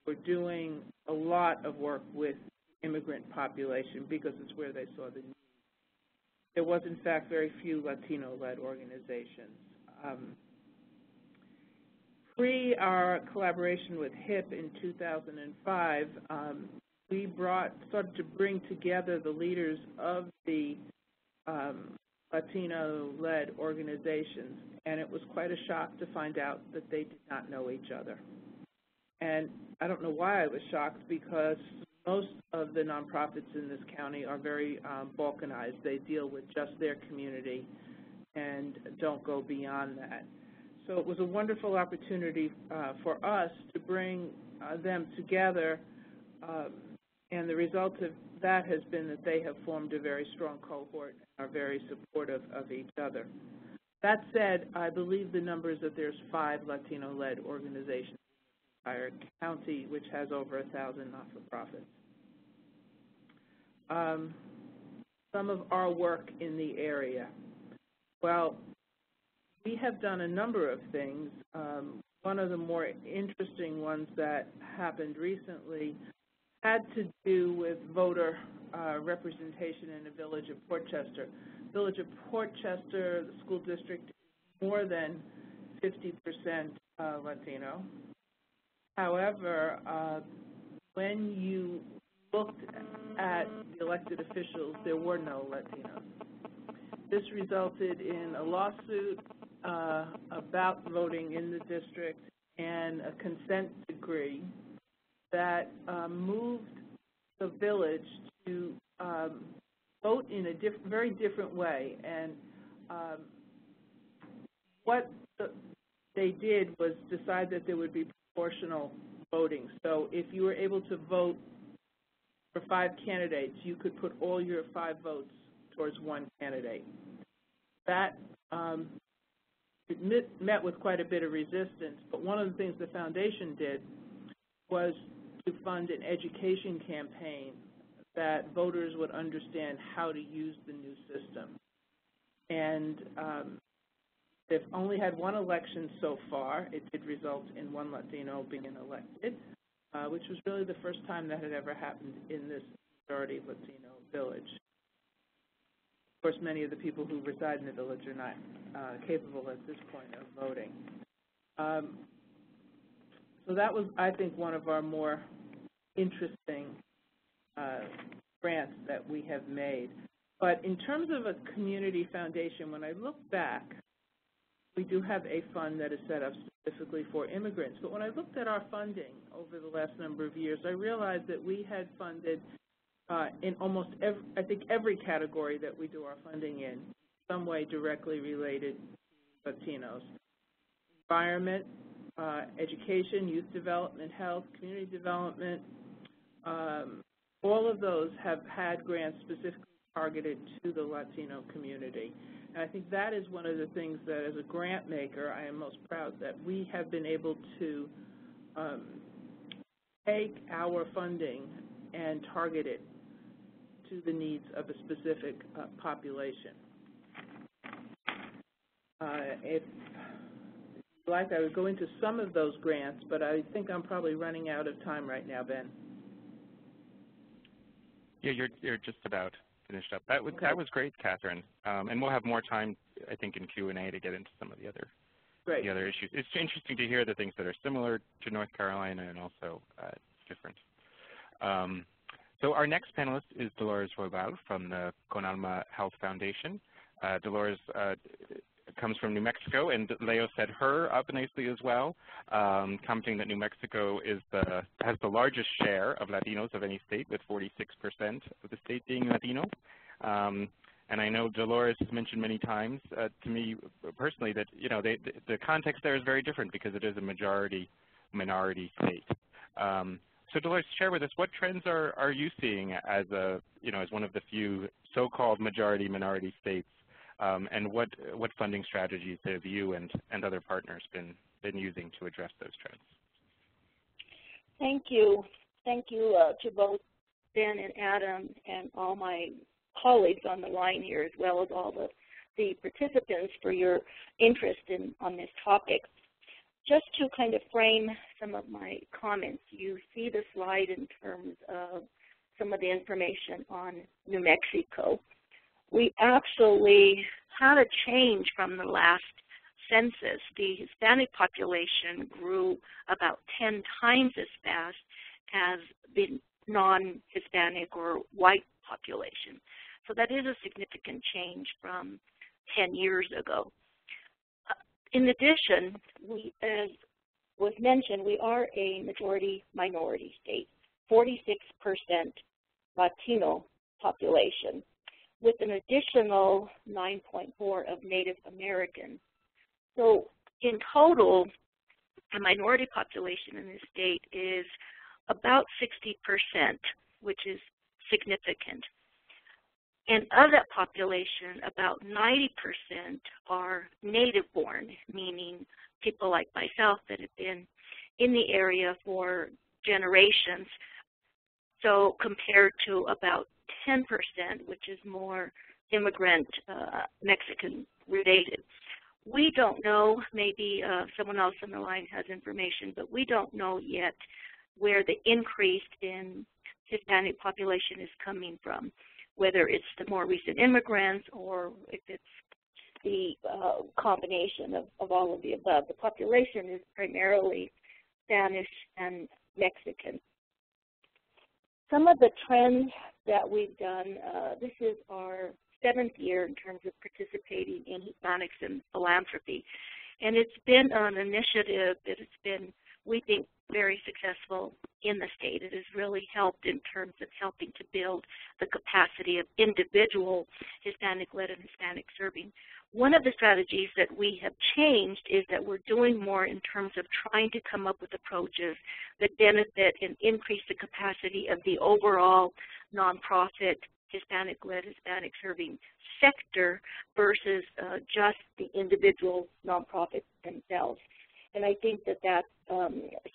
who were doing a lot of work with immigrant population because it's where they saw the need. There was, in fact, very few Latino-led organizations. Pre our collaboration with HIP in 2005, we started to bring together the leaders of the Latino-led organizations, and it was quite a shock to find out that they did not know each other. And I don't know why I was shocked, because most of the nonprofits in this county are very balkanized. They deal with just their community and don't go beyond that. So it was a wonderful opportunity for us to bring them together, and the result of that has been that they have formed a very strong cohort and are very supportive of each other. That said, I believe the numbers that there's 5 Latino-led organizations in the entire county, which has over 1,000 not-for-profits. Some of our work in the area. Well, we have done a number of things. One of the more interesting ones that happened recently had to do with voter representation in the village of Portchester. Village of Portchester, the school district, is more than 50% Latino. However, when you looked at the elected officials, there were no Latinos. This resulted in a lawsuit about voting in the district and a consent decree that moved the village to vote in a very different way. And what they did was decide that there would be proportional voting. So if you were able to vote for 5 candidates, you could put all your 5 votes towards one candidate. That it met with quite a bit of resistance, but one of the things the foundation did was to fund an education campaign that voters would understand how to use the new system. And they've only had one election so far. It did result in one Latino being elected, which was really the first time that had ever happened in this majority Latino village. Of course, many of the people who reside in the village are not capable at this point of voting. So that was, I think, one of our more interesting grants that we have made. But in terms of a community foundation, when I look back, we do have a fund that is set up specifically for immigrants. But when I looked at our funding over the last number of years, I realized that we had funded in almost every category that we do our funding in some way directly related to Latinos. Environment, education, youth development, health, community development, all of those have had grants specifically targeted to the Latino community. And I think that is one of the things that, as a grant maker, I am most proud that we have been able to take our funding and target it to the needs of a specific population. If you'd like, I would go into some of those grants, but I think I'm probably running out of time right now, Ben. Yeah, you're just about finished up. That was great, Catherine. And we'll have more time, I think, in Q&A to get into some of the other issues. It's interesting to hear the things that are similar to North Carolina and also different. So our next panelist is Dolores Roybal from the Con Alma HEALTH Foundation. Dolores comes from New Mexico, and Leo set her up nicely as well, commenting that New Mexico has the largest share of Latinos of any state, with 46% of the state being Latino. And I know Dolores has mentioned many times to me personally that the context there is very different because it is a majority-minority state. So Dolores, share with us, what trends are you seeing as one of the few so-called majority-minority states, and what funding strategies have you and other partners been been using to address those trends. Thank you. Thank you to both Ben and Adam and all my colleagues on the line here, as well as all the participants for your interest on this topic. Just to kind of frame some of my comments, you see the slide in terms of some of the information on New Mexico. We actually had a change from the last census. The Hispanic population grew about 10 times as fast as the non-Hispanic or white population. So that is a significant change from 10 years ago. In addition, as was mentioned, we are a majority-minority state, 46% Latino population, with an additional 9.4 of Native American. So in total, the minority population in this state is about 60%, which is significant. And of that population, about 90% are native-born, meaning people like myself that have been in the area for generations. So compared to about 10%, which is more immigrant Mexican-related. We don't know, maybe someone else on the line has information, but we don't know yet where the increase in Hispanic population is coming from, whether it's the more recent immigrants or if it's the combination of all of the above. The population is primarily Spanish and Mexican. Some of the trends that we've done, this is our 7th year in terms of participating in Hispanics in Philanthropy. And it's been an initiative that has been, we think, very successful in the state. It has really helped in terms of helping to build the capacity of individual Hispanic-led and Hispanic-serving. One of the strategies that we have changed is that we're doing more in terms of trying to come up with approaches that benefit and increase the capacity of the overall nonprofit Hispanic-led, Hispanic-serving sector versus just the individual nonprofits themselves. And I think that that's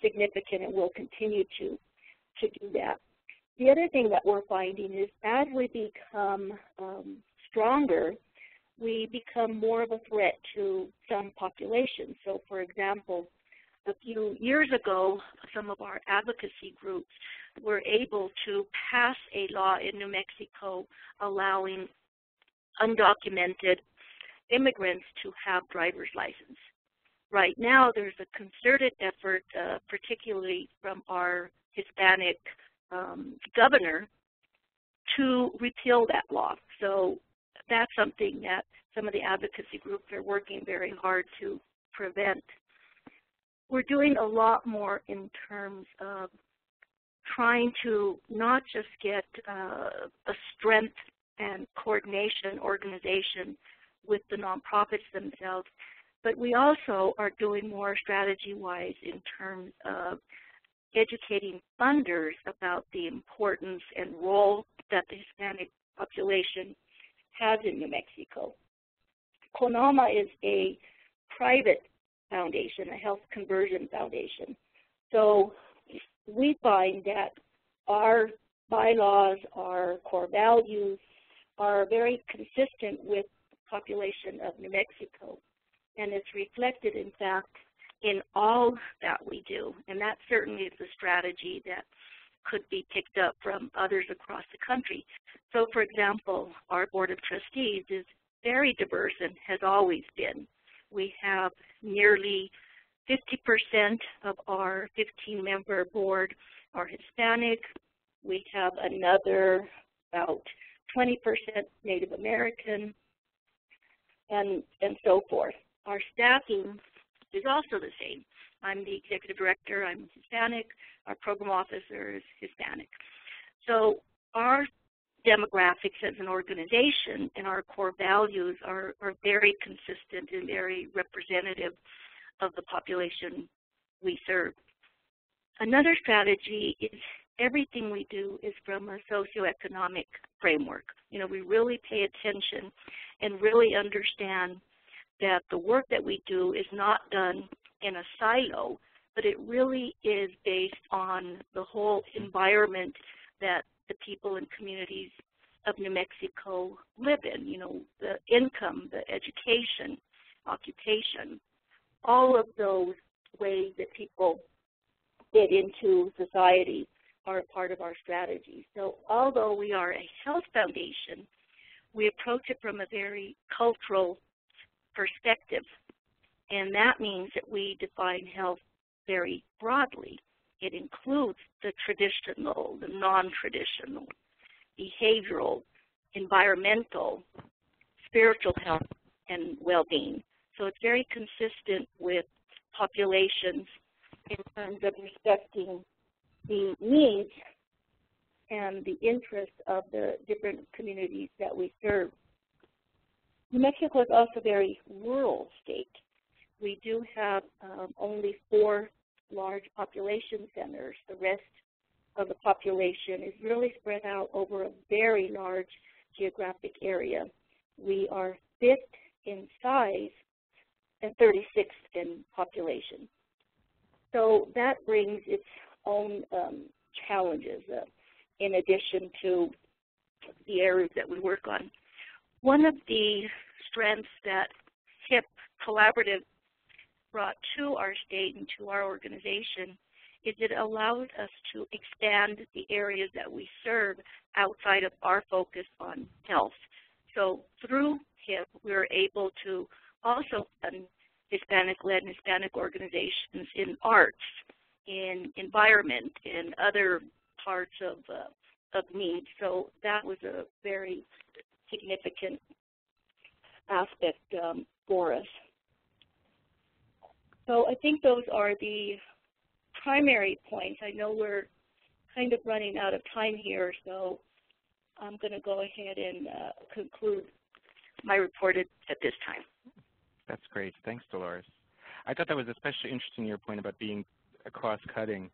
significant and will continue to do that. The other thing that we're finding is as we become stronger, we become more of a threat to some populations. So, for example, a few years ago, some of our advocacy groups were able to pass a law in New Mexico allowing undocumented immigrants to have driver's license. Right now, there's a concerted effort, particularly from our Hispanic governor, to repeal that law. So that's something that some of the advocacy groups are working very hard to prevent. We're doing a lot more in terms of trying to not just get a strength and coordination organization with the nonprofits themselves, but we also are doing more strategy-wise in terms of educating funders about the importance and role that the Hispanic population has in New Mexico. Con Alma is a private foundation, a health conversion foundation. So we find that our bylaws, our core values are very consistent with the population of New Mexico. And it's reflected, in fact, in all that we do. And that certainly is a strategy that could be picked up from others across the country. So, for example, our Board of Trustees is very diverse and has always been. We have nearly 50% of our 15-member board are Hispanic. We have another about 20% Native American, and so forth. Our staffing is also the same. I'm the executive director, I'm Hispanic, our program officer is Hispanic. So our demographics as an organization and our core values are very consistent and very representative of the population we serve. Another strategy is everything we do is from a socioeconomic framework. You know, we really pay attention and really understand that the work that we do is not done in a silo, but it really is based on the whole environment that the people and communities of New Mexico live in, you know, the income, the education, occupation, all of those ways that people fit into society are a part of our strategy. So although we are a health foundation, we approach it from a very cultural perspective. And that means that we define health very broadly. It includes the traditional, the non-traditional, behavioral, environmental, spiritual health, and well-being. So it's very consistent with populations in terms of respecting the needs and the interests of the different communities that we serve. New Mexico is also a very rural state. We do have only 4 large population centers. The rest of the population is really spread out over a very large geographic area. We are 5th in size and 36th in population. So that brings its own challenges in addition to the areas that we work on. One of the strengths that HIP Collaborative brought to our state and to our organization is it allowed us to expand the areas that we serve outside of our focus on health. So through HIP, we were able to also fund Hispanic-led and Hispanic organizations in arts, in environment, in other parts of needs. So that was a very significant aspect for us. So I think those are the primary points. I know we're kind of running out of time here, so I'm going to go ahead and conclude my report at this time. That's great. Thanks, Dolores. I thought that was especially interesting, your point about being cross-cutting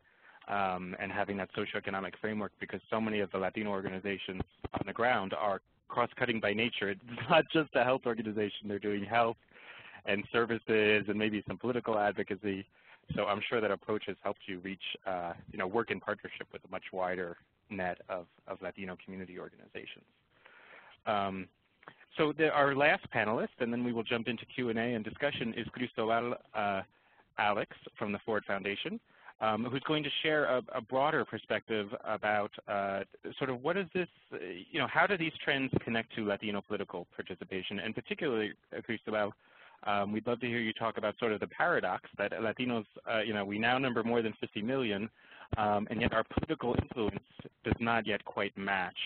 and having that socioeconomic framework, because so many of the Latino organizations on the ground are cross-cutting by nature. It's not just a health organization. They're doing health and services and maybe some political advocacy. So I'm sure that approach has helped you reach, work in partnership with a much wider net of Latino community organizations. So our last panelist, and then we will jump into Q&A and discussion, is Cristóbal Alex from the Ford Foundation, who's going to share a broader perspective about sort of what is this, how do these trends connect to Latino political participation, and particularly, Cristóbal, we'd love to hear you talk about sort of the paradox that Latinos, we now number more than 50 million, and yet our political influence does not yet quite match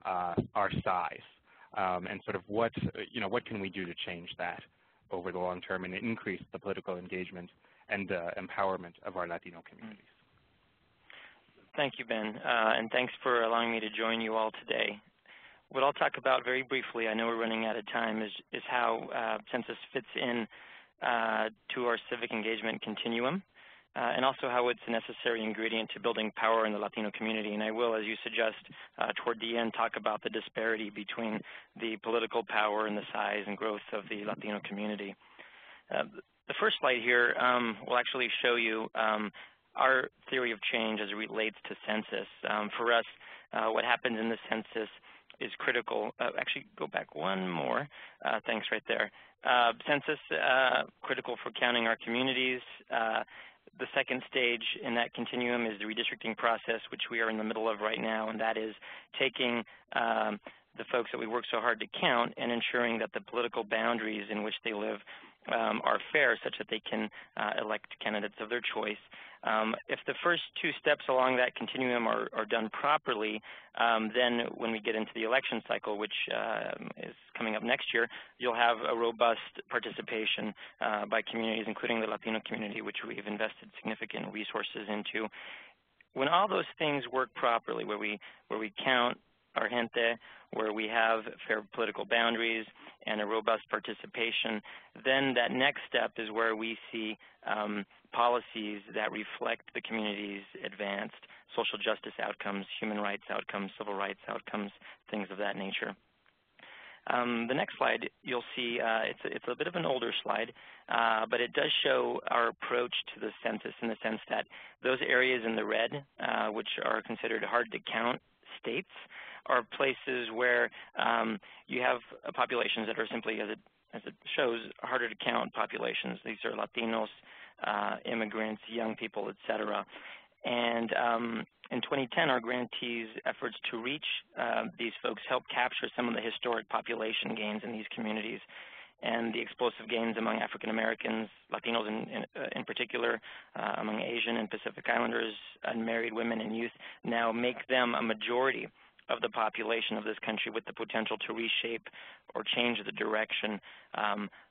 our size. And sort of what can we do to change that over the long term and increase the political engagement and empowerment of our Latino communities? Thank you, Ben, and thanks for allowing me to join you all today. What I'll talk about very briefly, I know we're running out of time, is how Census fits in to our civic engagement continuum, and also how it's a necessary ingredient to building power in the Latino community. And I will, as you suggest, toward the end, talk about the disparity between the political power and the size and growth of the Latino community. The first slide here will actually show you our theory of change as it relates to census. For us, what happens in the census is critical. Actually, go back one more. Thanks, right there. Census, critical for counting our communities. The second stage in that continuum is the redistricting process, which we are in the middle of right now, and that is taking the folks that we work so hard to count and ensuring that the political boundaries in which they live are fair, such that they can elect candidates of their choice. If the first 2 steps along that continuum are done properly, then when we get into the election cycle, which is coming up next year, you'll have a robust participation by communities, including the Latino community, which we've invested significant resources into. When all those things work properly, where we count our gente, where we have fair political boundaries and a robust participation, then that next step is where we see policies that reflect the community's advanced social justice outcomes, human rights outcomes, civil rights outcomes, things of that nature. The next slide, you'll see it's a bit of an older slide, but it does show our approach to the census in the sense that those areas in the red, which are considered hard to count states, are places where you have populations that are simply, as it shows, harder to count populations. These are Latinos, immigrants, young people, et cetera. And in 2010, our grantees' efforts to reach these folks helped capture some of the historic population gains in these communities, and the explosive gains among African Americans, Latinos in particular, among Asian and Pacific Islanders, unmarried women and youth, now make them a majority of the population of this country with the potential to reshape or change the direction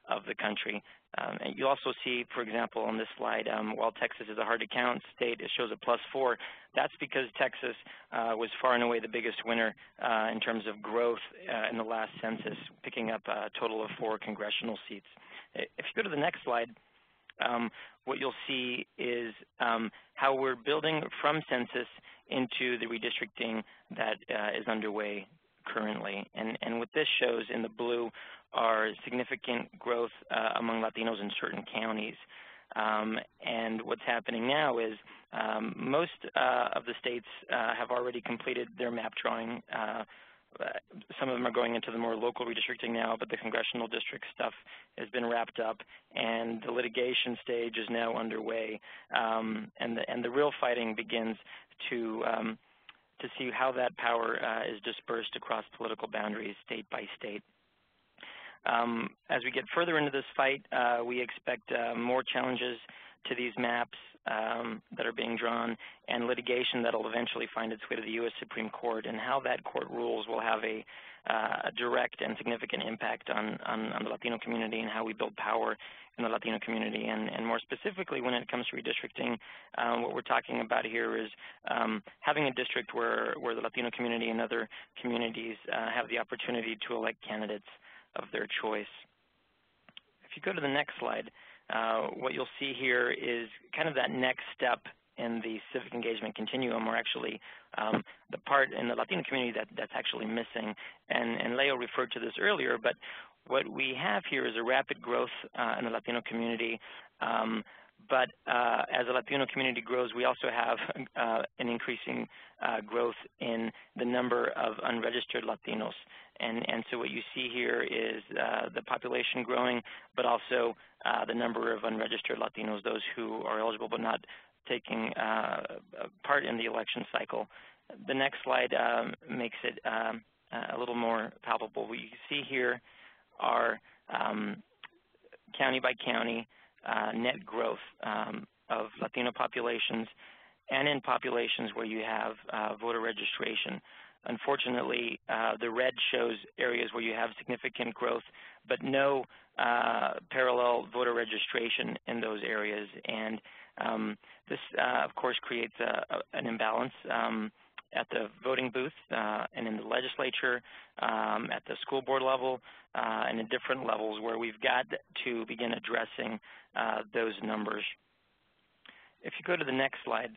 of the country. And you also see, for example, on this slide, while Texas is a hard-to-count state, it shows a +4. That's because Texas was far and away the biggest winner in terms of growth in the last census, picking up a total of 4 congressional seats. If you go to the next slide, what you'll see is how we're building from census into the redistricting that is underway currently. And what this shows in the blue are significant growth among Latinos in certain counties. And what's happening now is most of the states have already completed their map drawing. Some of them are going into the more local redistricting now, but the congressional district stuff has been wrapped up, and the litigation stage is now underway. And the real fighting begins to see how that power is dispersed across political boundaries, state by state. As we get further into this fight, we expect more challenges to these maps that are being drawn, and litigation that will eventually find its way to the U.S. Supreme Court, and how that court rules will have a direct and significant impact on the Latino community and how we build power in the Latino community. And more specifically, when it comes to redistricting, what we're talking about here is having a district where the Latino community and other communities have the opportunity to elect candidates of their choice. If you go to the next slide, what you'll see here is kind of that next step in the civic engagement continuum, or actually the part in the Latino community that's actually missing. And Leo referred to this earlier, but what we have here is a rapid growth in the Latino community. But as the Latino community grows, we also have an increasing growth in the number of unregistered Latinos. And so what you see here is the population growing, but also the number of unregistered Latinos, those who are eligible but not taking part in the election cycle. The next slide makes it a little more palpable. What you see here are county by county net growth of Latino populations, and in populations where you have voter registration. Unfortunately, the red shows areas where you have significant growth, but no parallel voter registration in those areas. And this, of course, creates an imbalance at the voting booth and in the legislature, at the school board level, and at different levels where we've got to begin addressing those numbers. If you go to the next slide,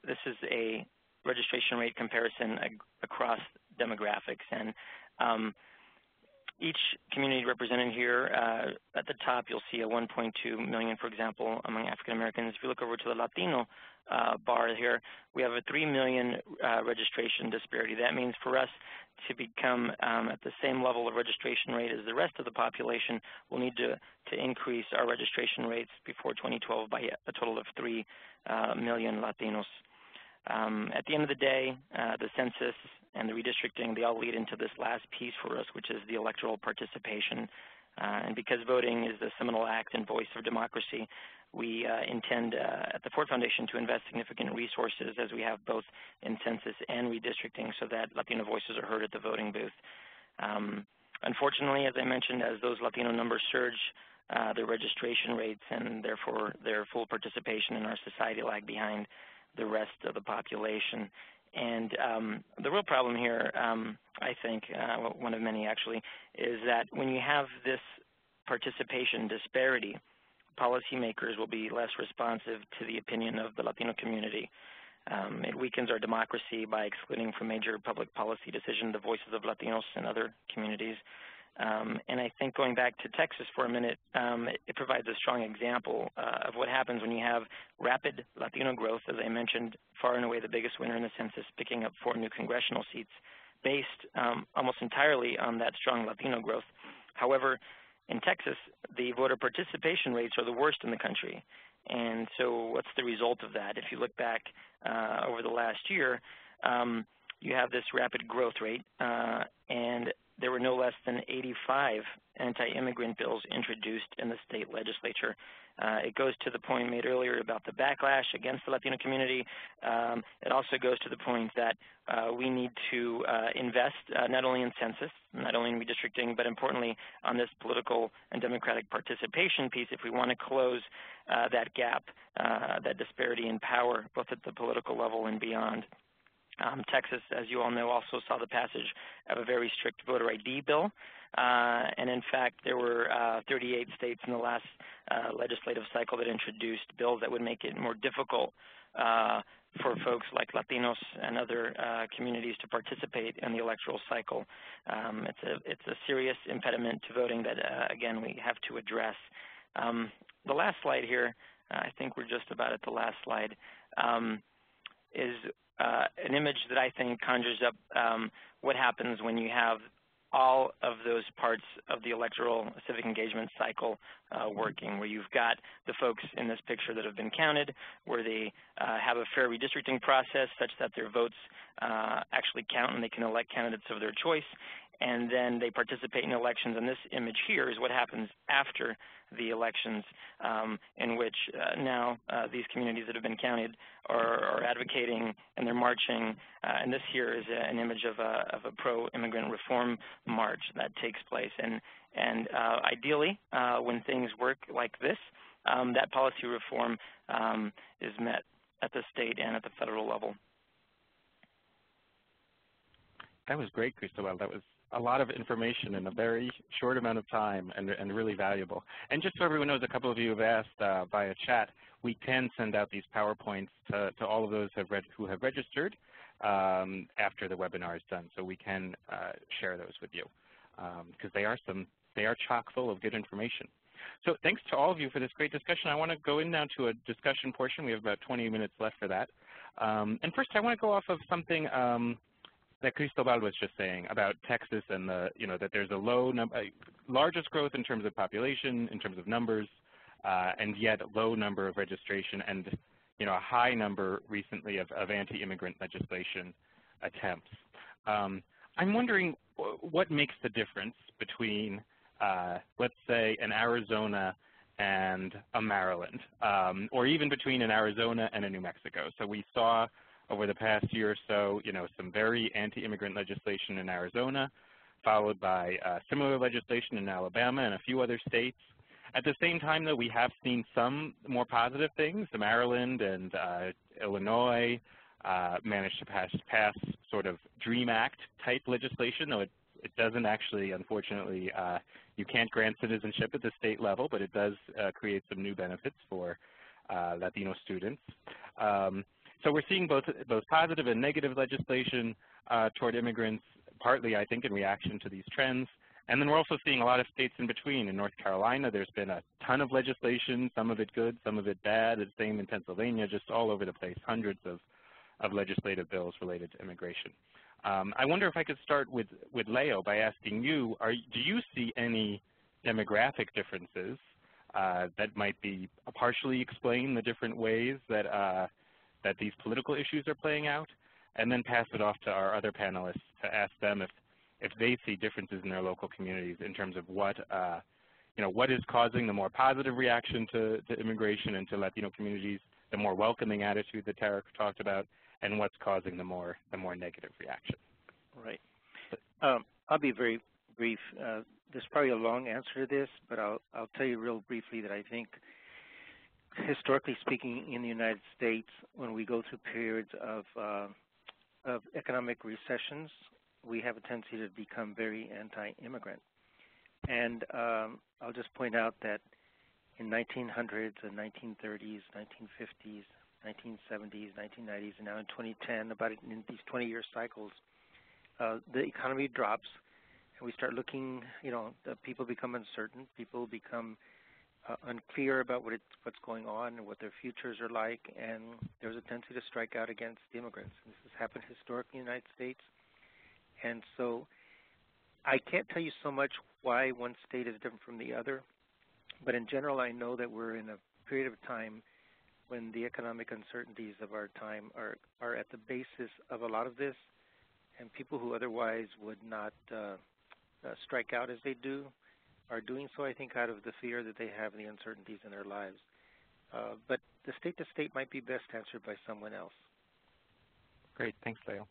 this is a registration rate comparison across demographics. And each community represented here, at the top you'll see a 1.2 million, for example, among African Americans. If you look over to the Latino bar here, we have a 3 million registration disparity. That means for us to become at the same level of registration rate as the rest of the population, we'll need to increase our registration rates before 2012 by a total of 3 million Latinos. At the end of the day, the census and the redistricting, they all lead into this last piece for us, which is the electoral participation. And because voting is the seminal act and voice of democracy, we intend at the Ford Foundation to invest significant resources, as we have both in census and redistricting, so that Latino voices are heard at the voting booth. Unfortunately, as I mentioned, as those Latino numbers surge, their registration rates and therefore their full participation in our society lag behind the rest of the population. And the real problem here, I think, one of many actually, is that when you have this participation disparity, policymakers will be less responsive to the opinion of the Latino community. It weakens our democracy by excluding from major public policy decisions the voices of Latinos and other communities. And I think going back to Texas for a minute, it provides a strong example of what happens when you have rapid Latino growth, as I mentioned, far and away the biggest winner in the census, picking up 4 new congressional seats based almost entirely on that strong Latino growth. However, in Texas, the voter participation rates are the worst in the country. And so what's the result of that? If you look back over the last year, you have this rapid growth rate, and there were no less than 85 anti-immigrant bills introduced in the state legislature. It goes to the point made earlier about the backlash against the Latino community. It also goes to the point that we need to invest not only in census, not only in redistricting, but importantly on this political and democratic participation piece if we want to close that gap, that disparity in power, both at the political level and beyond. Texas, as you all know, also saw the passage of a very strict voter ID bill. And in fact, there were 38 states in the last legislative cycle that introduced bills that would make it more difficult for folks like Latinos and other communities to participate in the electoral cycle. It's a serious impediment to voting that, again, we have to address. The last slide here, I think we're just about at the last slide, is an image that I think conjures up what happens when you have all of those parts of the electoral civic engagement cycle working, where you've got the folks in this picture that have been counted, where they have a fair redistricting process such that their votes actually count and they can elect candidates of their choice, and then they participate in elections. And this image here is what happens after the elections, in which now these communities that have been counted are advocating and they're marching. And this here is an image of a pro-immigrant reform march that takes place. And ideally, when things work like this, that policy reform is met at the state and at the federal level. That was great, Cristóbal. That was a lot of information in a very short amount of time and really valuable. And just so everyone knows, a couple of you have asked via chat, we can send out these PowerPoints to all of those who have registered after the webinar is done. So we can share those with you because they are chock full of good information. So thanks to all of you for this great discussion. I want to go in now to a discussion portion. We have about 20 minutes left for that. And first I want to go off of something that Cristóbal was just saying about Texas and that there's a largest growth in terms of population, in terms of numbers, and yet a low number of registration and a high number recently of anti-immigrant legislation attempts. I'm wondering what makes the difference between, let's say, an Arizona and a Maryland, or even between an Arizona and a New Mexico. So we saw over the past year or so, some very anti-immigrant legislation in Arizona, followed by similar legislation in Alabama and a few other states. At the same time, though, we have seen some more positive things. Maryland and Illinois managed to pass sort of DREAM Act type legislation, though it doesn't actually, unfortunately, you can't grant citizenship at the state level, but it does create some new benefits for Latino students. So we're seeing both positive and negative legislation toward immigrants, partly, I think, in reaction to these trends. And then we're also seeing a lot of states in between. In North Carolina, there's been a ton of legislation, some of it good, some of it bad. The same in Pennsylvania, just all over the place, hundreds of legislative bills related to immigration. I wonder if I could start with Leo by asking you, do you see any demographic differences that might be partially explain the different ways that these political issues are playing out, and then pass it off to our other panelists to ask them if they see differences in their local communities in terms of what is causing the more positive reaction to immigration and to Latino communities, the more welcoming attitude that Tara talked about, and what's causing the more negative reaction. Right. I'll be very brief. There's probably a long answer to this, but I'll tell you real briefly that I think, historically speaking, in the United States, when we go through periods of economic recessions, we have a tendency to become very anti-immigrant. And I'll just point out that in 1900s and 1930s, 1950s, 1970s, 1990s, and now in 2010, about in these 20-year cycles, the economy drops, and we start looking, people become uncertain, people become unclear about what's going on and what their futures are like, and there's a tendency to strike out against immigrants. This has happened historically in the United States, and so I can't tell you so much why one state is different from the other, but in general I know that we're in a period of time when the economic uncertainties of our time are at the basis of a lot of this, and people who otherwise would not strike out as they do are doing so, I think, out of the fear that they have and the uncertainties in their lives. But the state-to-state might be best answered by someone else. Great. Thanks, Leo.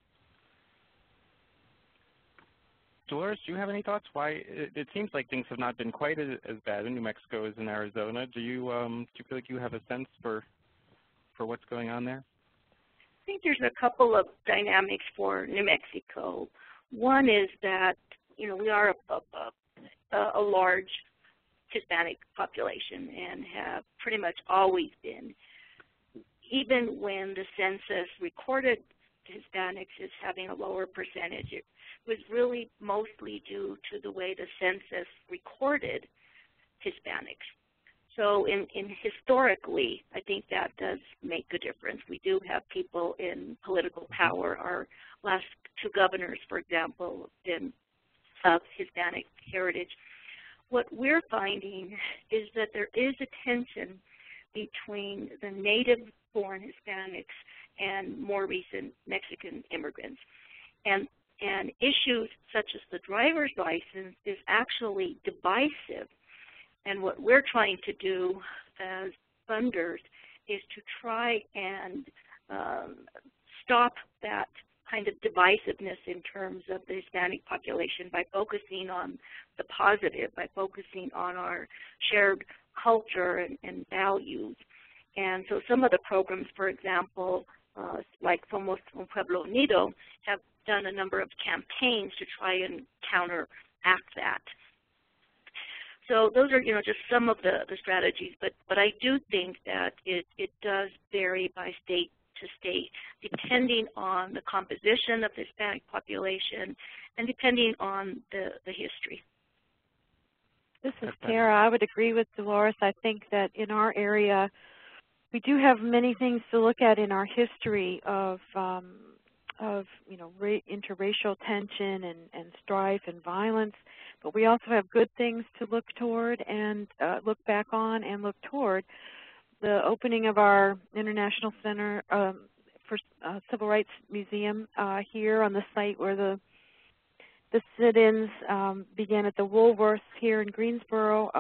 Dolores, do you have any thoughts? Why it seems like things have not been quite as bad in New Mexico as in Arizona. Do you feel like you have a sense for what's going on there? I think there's a couple of dynamics for New Mexico. One is that we are a large Hispanic population and have pretty much always been. Even when the census recorded Hispanics as having a lower percentage, it was really mostly due to the way the census recorded Hispanics. So in historically, I think that does make a difference. We do have people in political power. Our last two governors, for example, been of Hispanic heritage. What we're finding is that there is a tension between the native-born Hispanics and more recent Mexican immigrants. And issues such as the driver's license is actually divisive. And what we're trying to do as funders is to try and stop that kind of divisiveness in terms of the Hispanic population by focusing on the positive, by focusing on our shared culture and values. And so some of the programs, for example, like Somos un Pueblo Unido, have done a number of campaigns to try and counteract that. So those are, just some of the strategies, but I do think that it does vary by state to state, depending on the composition of the Hispanic population and depending on the history. This is Tara. I would agree with Dolores. I think that in our area, we do have many things to look at in our history of interracial tension and strife and violence, but we also have good things to look toward and look back on and look toward. The opening of our International Center for Civil Rights Museum here on the site where the sit-ins began at the Woolworths here in Greensboro,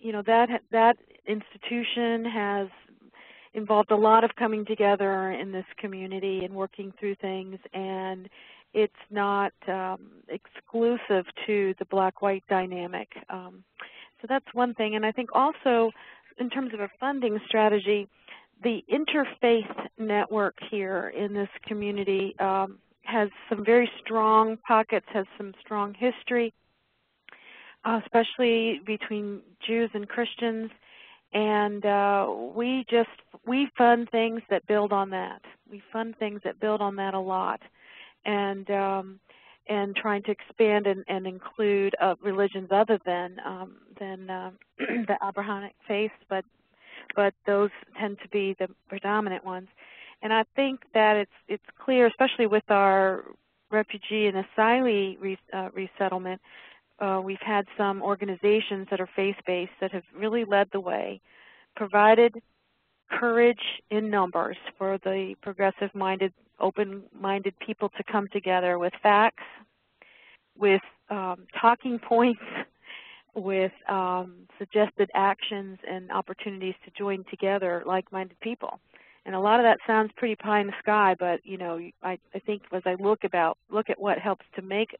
that institution has involved a lot of coming together in this community and working through things, and it's not exclusive to the black-white dynamic. So that's one thing. And I think also in terms of a funding strategy, the interfaith network here in this community has some very strong pockets, has some strong history, especially between Jews and Christians. And we fund things that build on that. We fund things that build on that a lot, and trying to expand and include religions other than the Abrahamic faith, but those tend to be the predominant ones. And I think that it's clear, especially with our refugee and asylee resettlement. We've had some organizations that are faith-based that have really led the way, provided courage in numbers for the progressive-minded, open-minded people to come together with facts, with talking points, with suggested actions and opportunities to join together like-minded people. And a lot of that sounds pretty pie in the sky, but I think as I look at what helps to make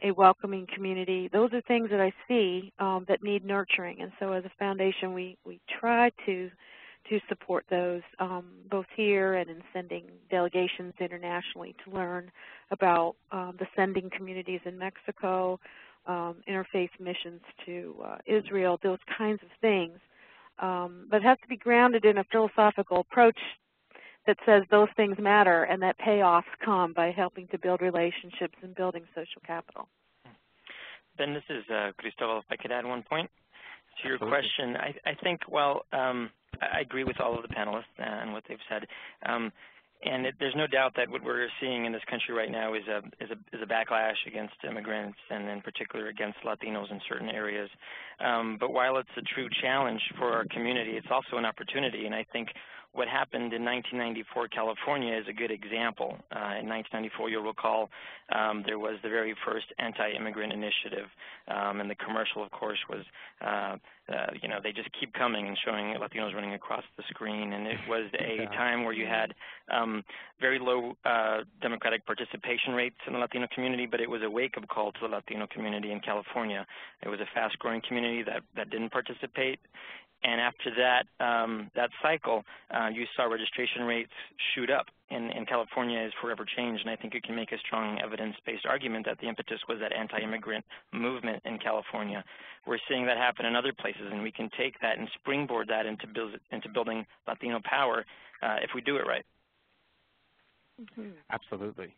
a welcoming community, those are things that I see that need nurturing. And so as a foundation, we try to support those both here and in sending delegations internationally to learn about the sending communities in Mexico, interfaith missions to Israel, those kinds of things. But it has to be grounded in a philosophical approach that says those things matter and that payoffs come by helping to build relationships and building social capital. Ben, this is Cristóbal. If I could add one point to your question. I think, well, I agree with all of the panelists and what they've said. And there's no doubt that what we're seeing in this country right now is a backlash against immigrants, and in particular against Latinos in certain areas. But while it's a true challenge for our community, it's also an opportunity. And I think what happened in 1994 California is a good example. In 1994, you'll recall, there was the very first anti-immigrant initiative, and the commercial, of course, was, you know, they just keep coming and showing Latinos running across the screen. And it was a time where you had very low Democratic participation rates in the Latino community, but it was a wake-up call to the Latino community in California. It was a fast-growing community that didn't participate. And after that, that cycle, you saw registration rates shoot up. And California is forever changed. And I think you can make a strong evidence-based argument that the impetus was that anti-immigrant movement in California. We're seeing that happen in other places, and we can take that and springboard that into building Latino power if we do it right. Absolutely.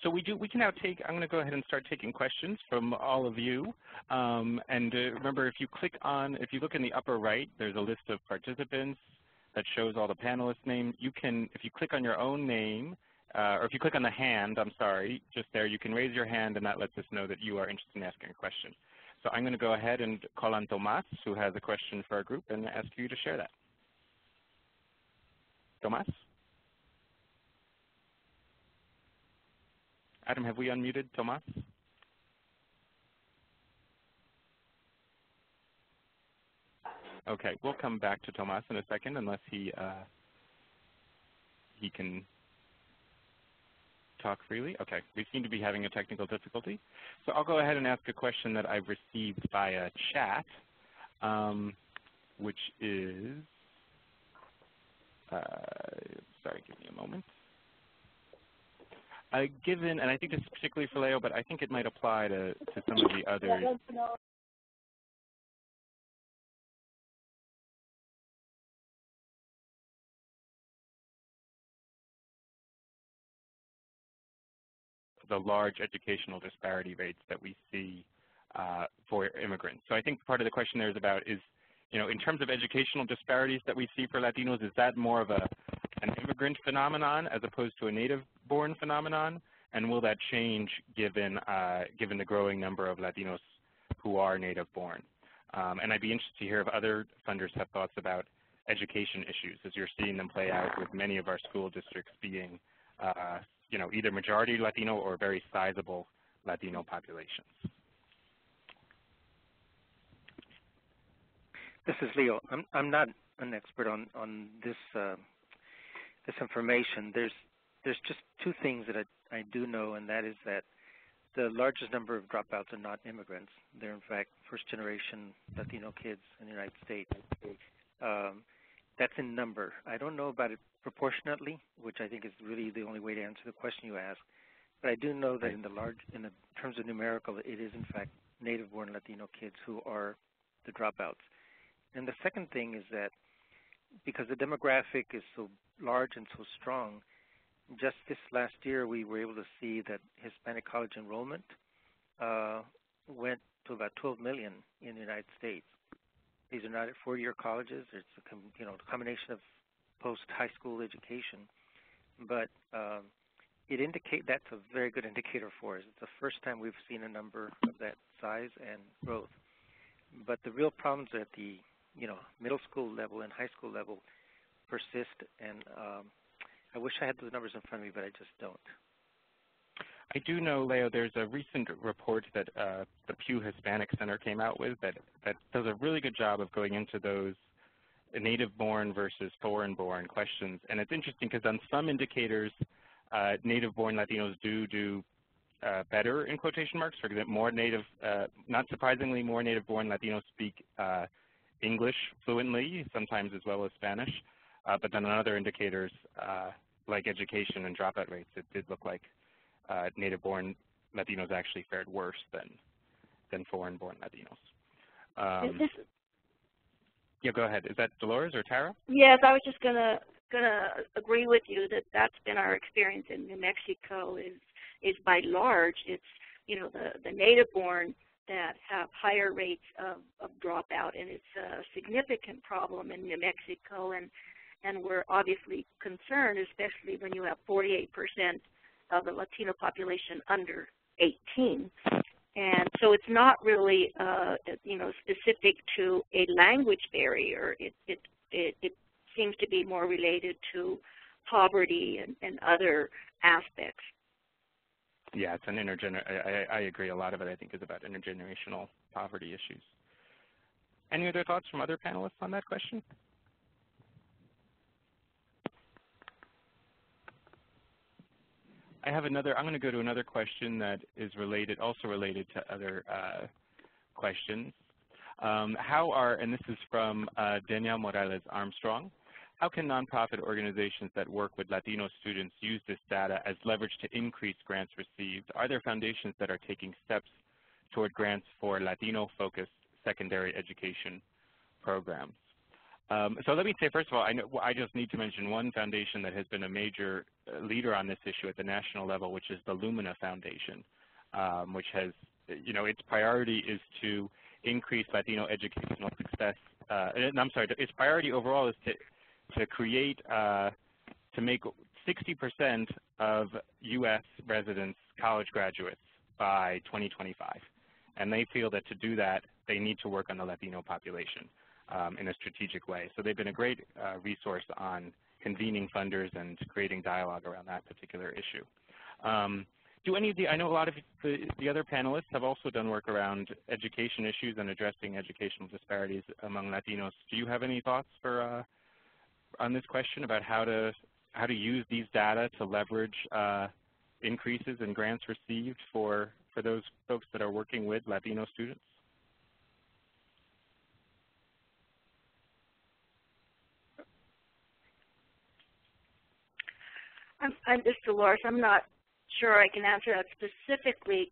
So we can now take, I'm going to go ahead and start taking questions from all of you. And remember, if you look in the upper right, there's a list of participants that shows all the panelists' names. You can, if you click on your own name, or if you click on the hand, I'm sorry, just there, you can raise your hand, and that lets us know that you are interested in asking a question. So I'm going to go ahead and call on Tomas, who has a question for our group, and ask you to share that. Tomas? Adam, have we unmuted Tomas? Okay, we'll come back to Tomas in a second unless he can talk freely. Okay, we seem to be having a technical difficulty. So I'll go ahead and ask a question that I've received via chat, which is, sorry, give me a moment. Given, and I think this is particularly for Leo, but I think it might apply to some of the others. The large educational disparity rates that we see for immigrants. So I think part of the question there is about is, you know, in terms of educational disparities that we see for Latinos, is that more of an immigrant phenomenon as opposed to a native-born phenomenon? And will that change given the growing number of Latinos who are native-born? And I'd be interested to hear if other funders have thoughts about education issues as you're seeing them play out with many of our school districts being, you know, either majority Latino or very sizable Latino populations. This is Leo. I'm not an expert on this this information. There's just two things that I do know, and that is that the largest number of dropouts are not immigrants. They're in fact first-generation Latino kids in the United States. That's in number. I don't know about it proportionately, which I think is really the only way to answer the question you asked. But I do know that in terms of numerical, it is in fact native-born Latino kids who are the dropouts. And the second thing is that because the demographic is so large and so strong, just this last year we were able to see that Hispanic college enrollment went to about 12 million in the United States. These are not at four-year colleges. It's a combination of post-high school education, but that's a very good indicator for us. It's the first time we've seen a number of that size and growth. But the real problems at the middle school level and high school level persist, and I wish I had those numbers in front of me, but I just don't. I do know, Leo, there's a recent report that the Pew Hispanic Center came out with that does a really good job of going into those native-born versus foreign-born questions. And it's interesting because on some indicators, native-born Latinos do better, in quotation marks. For example, more native, not surprisingly, more native-born Latinos speak English fluently, sometimes as well as Spanish. But then on other indicators, like education and dropout rates, it did look like native-born Latinos actually fared worse than foreign-born Latinos. Yeah, go ahead. Is that Dolores or Tara? Yes, I was just going to going to agree with you that that's been our experience in New Mexico is by large, it's, you know, the native-born that have higher rates of dropout, and it's a significant problem in New Mexico, and we're obviously concerned, especially when you have 48% of the Latino population under 18. And so it's not really, you know, specific to a language barrier. It seems to be more related to poverty and other aspects. Yeah, it's an I agree. A lot of it, I think, is about intergenerational poverty issues. Any other thoughts from other panelists on that question? I have another. I'm going to go to another question that is also related to other questions. And this is from Danielle Morales Armstrong. How can nonprofit organizations that work with Latino students use this data as leverage to increase grants received? Are there foundations that are taking steps toward grants for Latino-focused secondary education programs? So let me say, first of all, I just need to mention one foundation that has been a major leader on this issue at the national level, which is the Lumina Foundation, which has, you know, its priority is to increase Latino educational success. Its priority overall is to create, to make 60% of U.S. residents college graduates by 2025. And they feel that to do that, they need to work on the Latino population in a strategic way. So they've been a great resource on convening funders and creating dialogue around that particular issue. I know a lot of the other panelists have also done work around education issues and addressing educational disparities among Latinos. Do you have any thoughts for on this question about how to use these data to leverage increases in grants received for those folks that are working with Latino students? This is Dolores. I'm not sure I can answer that specifically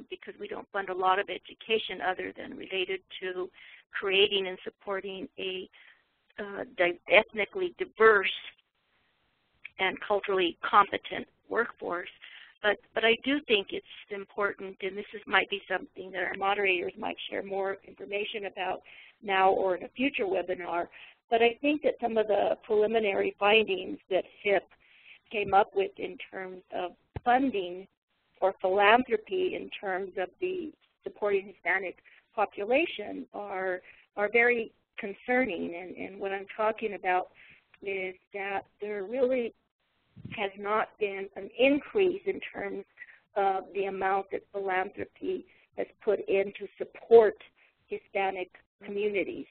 because we don't fund a lot of education other than related to creating and supporting a ethnically diverse and culturally competent workforce. But I do think it's important, and this might be something that our moderators might share more information about now or in a future webinar, but I think that some of the preliminary findings that HIP came up with in terms of funding or philanthropy in terms of the supporting Hispanic population are very concerning. And what I'm talking about is that there really has not been an increase in terms of the amount that philanthropy has put in to support Hispanic communities.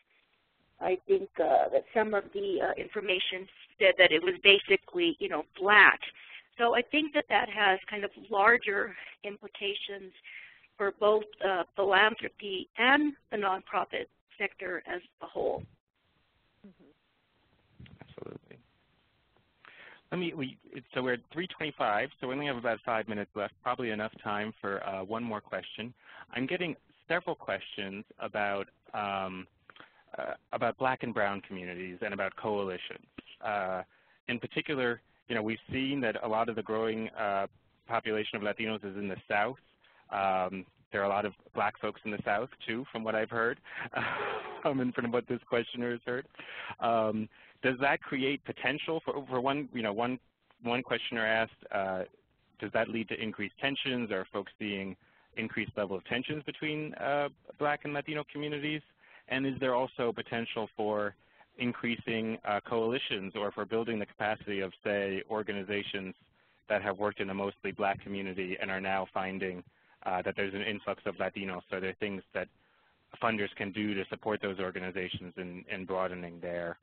I think that some of the information said that it was basically, you know, flat. So I think that that has kind of larger implications for both philanthropy and the nonprofit sector as a whole. Absolutely. So we're at 3:25, so we only have about 5 minutes left, probably enough time for one more question. I'm getting several questions about Black and brown communities and about coalitions. In particular, you know, we've seen that a lot of the growing population of Latinos is in the South. There are a lot of Black folks in the South, too, from what I've heard, and from what this questioner has heard. Does that create potential for one, you know, one questioner asked, does that lead to increased tensions, or folks seeing increased level of tensions between Black and Latino communities? And is there also potential for increasing coalitions or for building the capacity of, say, organizations that have worked in a mostly Black community and are now finding that there's an influx of Latinos? So there are things that funders can do to support those organizations in broadening their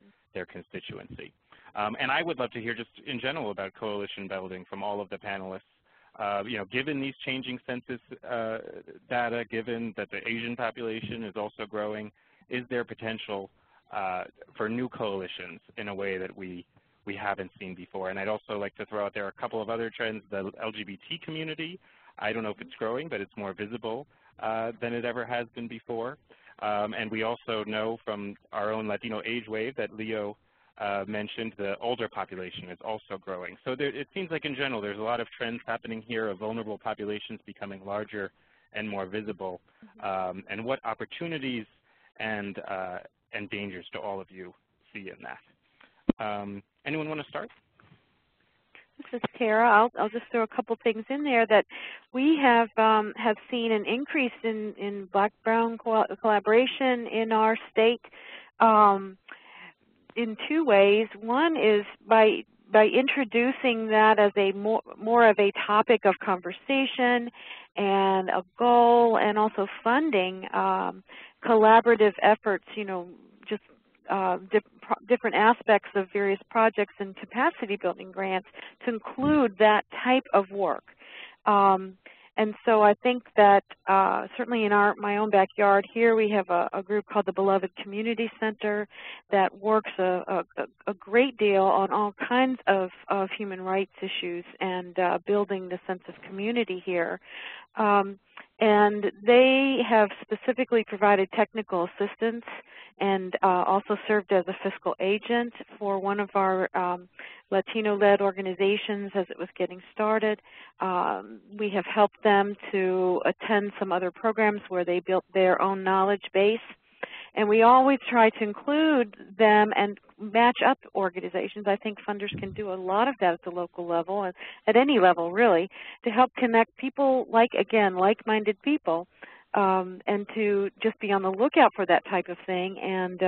constituency. And I would love to hear just in general about coalition building from all of the panelists. You know, given these changing census data, given that the Asian population is also growing, is there potential for new coalitions in a way that we haven't seen before? And I'd also like to throw out there a couple of other trends. The LGBT community, I don't know if it's growing, but it's more visible than it ever has been before. And we also know from our own Latino age wave that Leo mentioned, the older population is also growing. So it seems like in general there's a lot of trends happening here of vulnerable populations becoming larger and more visible, and what opportunities and dangers do all of you see in that? Anyone want to start? This is Tara. I'll just throw a couple things in there that we have seen an increase in Black-Brown collaboration in our state in two ways. One is by introducing that as a more of a topic of conversation and a goal, and also funding collaborative efforts, just different aspects of various projects and capacity building grants to include that type of work. And so I think that certainly in my own backyard here, we have a group called the Beloved Community Center that works a great deal on all kinds of human rights issues and building the sense of community here. And they have specifically provided technical assistance and also served as a fiscal agent for one of our Latino-led organizations as it was getting started. We have helped them to attend some other programs where they built their own knowledge base. And we always try to include them and match up organizations. I think funders can do a lot of that at the local level, and at any level really, to help connect people, like-minded people, and to just be on the lookout for that type of thing and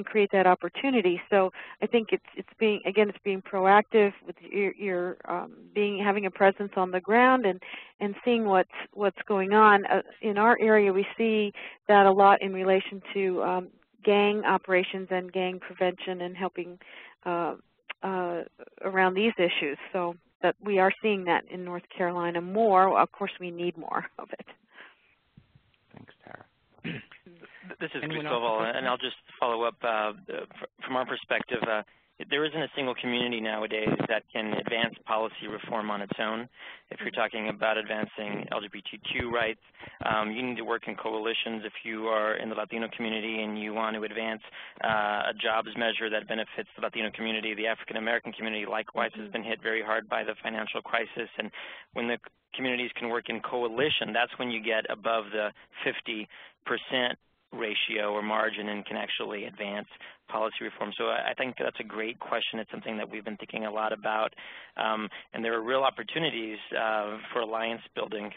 create that opportunity. So I think it's being proactive with your having a presence on the ground and seeing what's going on. In our area, we see that a lot in relation to gang operations and gang prevention and helping around these issues. So that we are seeing that in North Carolina more. Of course, we need more of it. Thanks, Tara. This is Cristóbal, and I'll just follow up from our perspective. There isn't a single community nowadays that can advance policy reform on its own. If you're talking about advancing LGBTQ rights, you need to work in coalitions. If you are in the Latino community and you want to advance a jobs measure that benefits the Latino community, the African American community likewise has been hit very hard by the financial crisis. And when the communities can work in coalition, that's when you get above the 50% ratio or margin and can actually advance policy reform. So I think that's a great question. It's something that we've been thinking a lot about. And there are real opportunities for alliance building,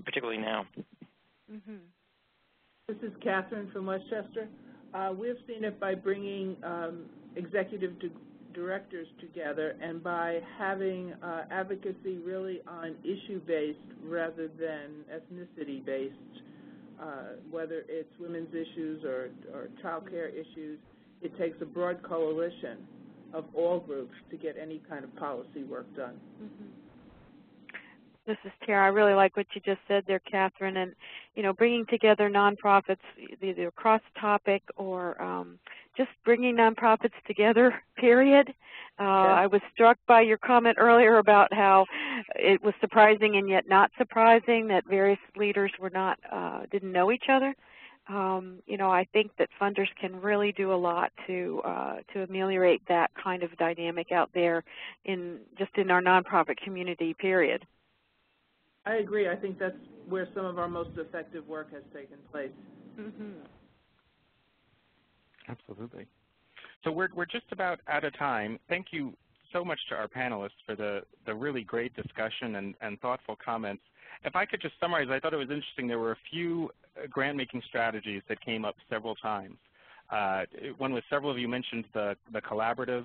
particularly now. This is Catherine from Westchester. We've seen it by bringing executive directors together and by having advocacy really on issue-based rather than ethnicity-based, whether it's women's issues or child care issues. It takes a broad coalition of all groups to get any kind of policy work done. This is Tara. I really like what you just said there, Catherine, and bringing together nonprofits either across topic or just bringing nonprofits together, period. I was struck by your comment earlier about how it was surprising and yet not surprising that various leaders didn't know each other. I think that funders can really do a lot to ameliorate that kind of dynamic out there in our nonprofit community, period. I agree. I think that's where some of our most effective work has taken place. Absolutely. So we're just about out of time. Thank you so much to our panelists for the really great discussion and thoughtful comments. If I could just summarize, I thought it was interesting. There were a few grant-making strategies that came up several times. One was several of you mentioned the collaborative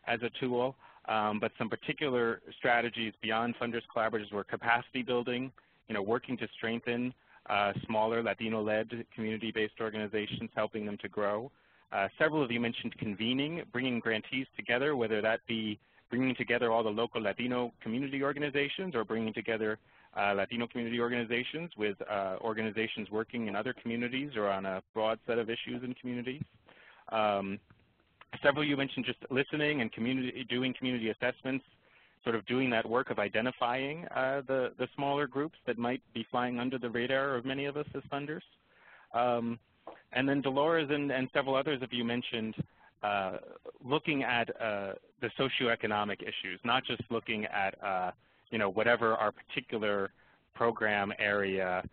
as a tool, but some particular strategies beyond funders collaboratives were capacity building, working to strengthen smaller Latino-led community-based organizations, helping them to grow. Several of you mentioned convening, bringing grantees together, whether that be bringing together all the local Latino community organizations or bringing together Latino community organizations with organizations working in other communities or on a broad set of issues in communities. Several of you mentioned just listening and doing community assessments, sort of doing that work of identifying the smaller groups that might be flying under the radar of many of us as funders. And then Dolores and several others of you mentioned looking at the socioeconomic issues, not just looking at whatever our particular program area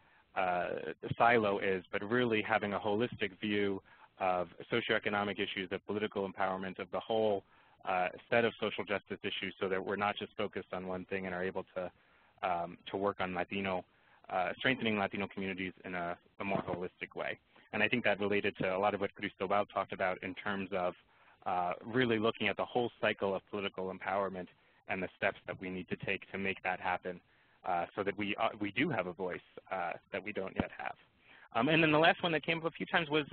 silo is, but really having a holistic view of socioeconomic issues, of political empowerment, of the whole set of social justice issues, so that we're not just focused on one thing and are able to work on strengthening Latino communities in a more holistic way. And I think that related to a lot of what Cristóbal talked about in terms of really looking at the whole cycle of political empowerment and the steps that we need to take to make that happen, so that we do have a voice that we don't yet have. And then the last one that came up a few times was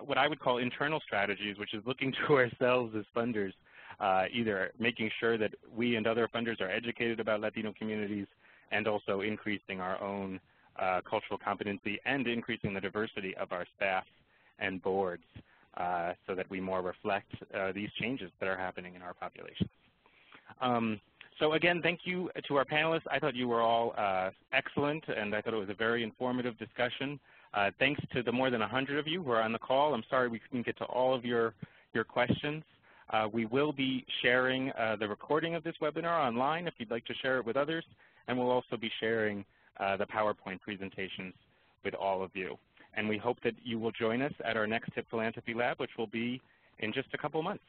what I would call internal strategies, which is looking to ourselves as funders, either making sure that we and other funders are educated about Latino communities, and also increasing our own cultural competency and increasing the diversity of our staff and boards, so that we more reflect these changes that are happening in our populations. So again, thank you to our panelists. I thought you were all excellent, and I thought it was a very informative discussion. Thanks to the more than 100 of you who are on the call. I'm sorry we couldn't get to all of your questions. We will be sharing the recording of this webinar online if you'd like to share it with others, and we'll also be sharing the PowerPoint presentations with all of you. And we hope that you will join us at our next HIP Philanthropy Lab, which will be in just a couple months.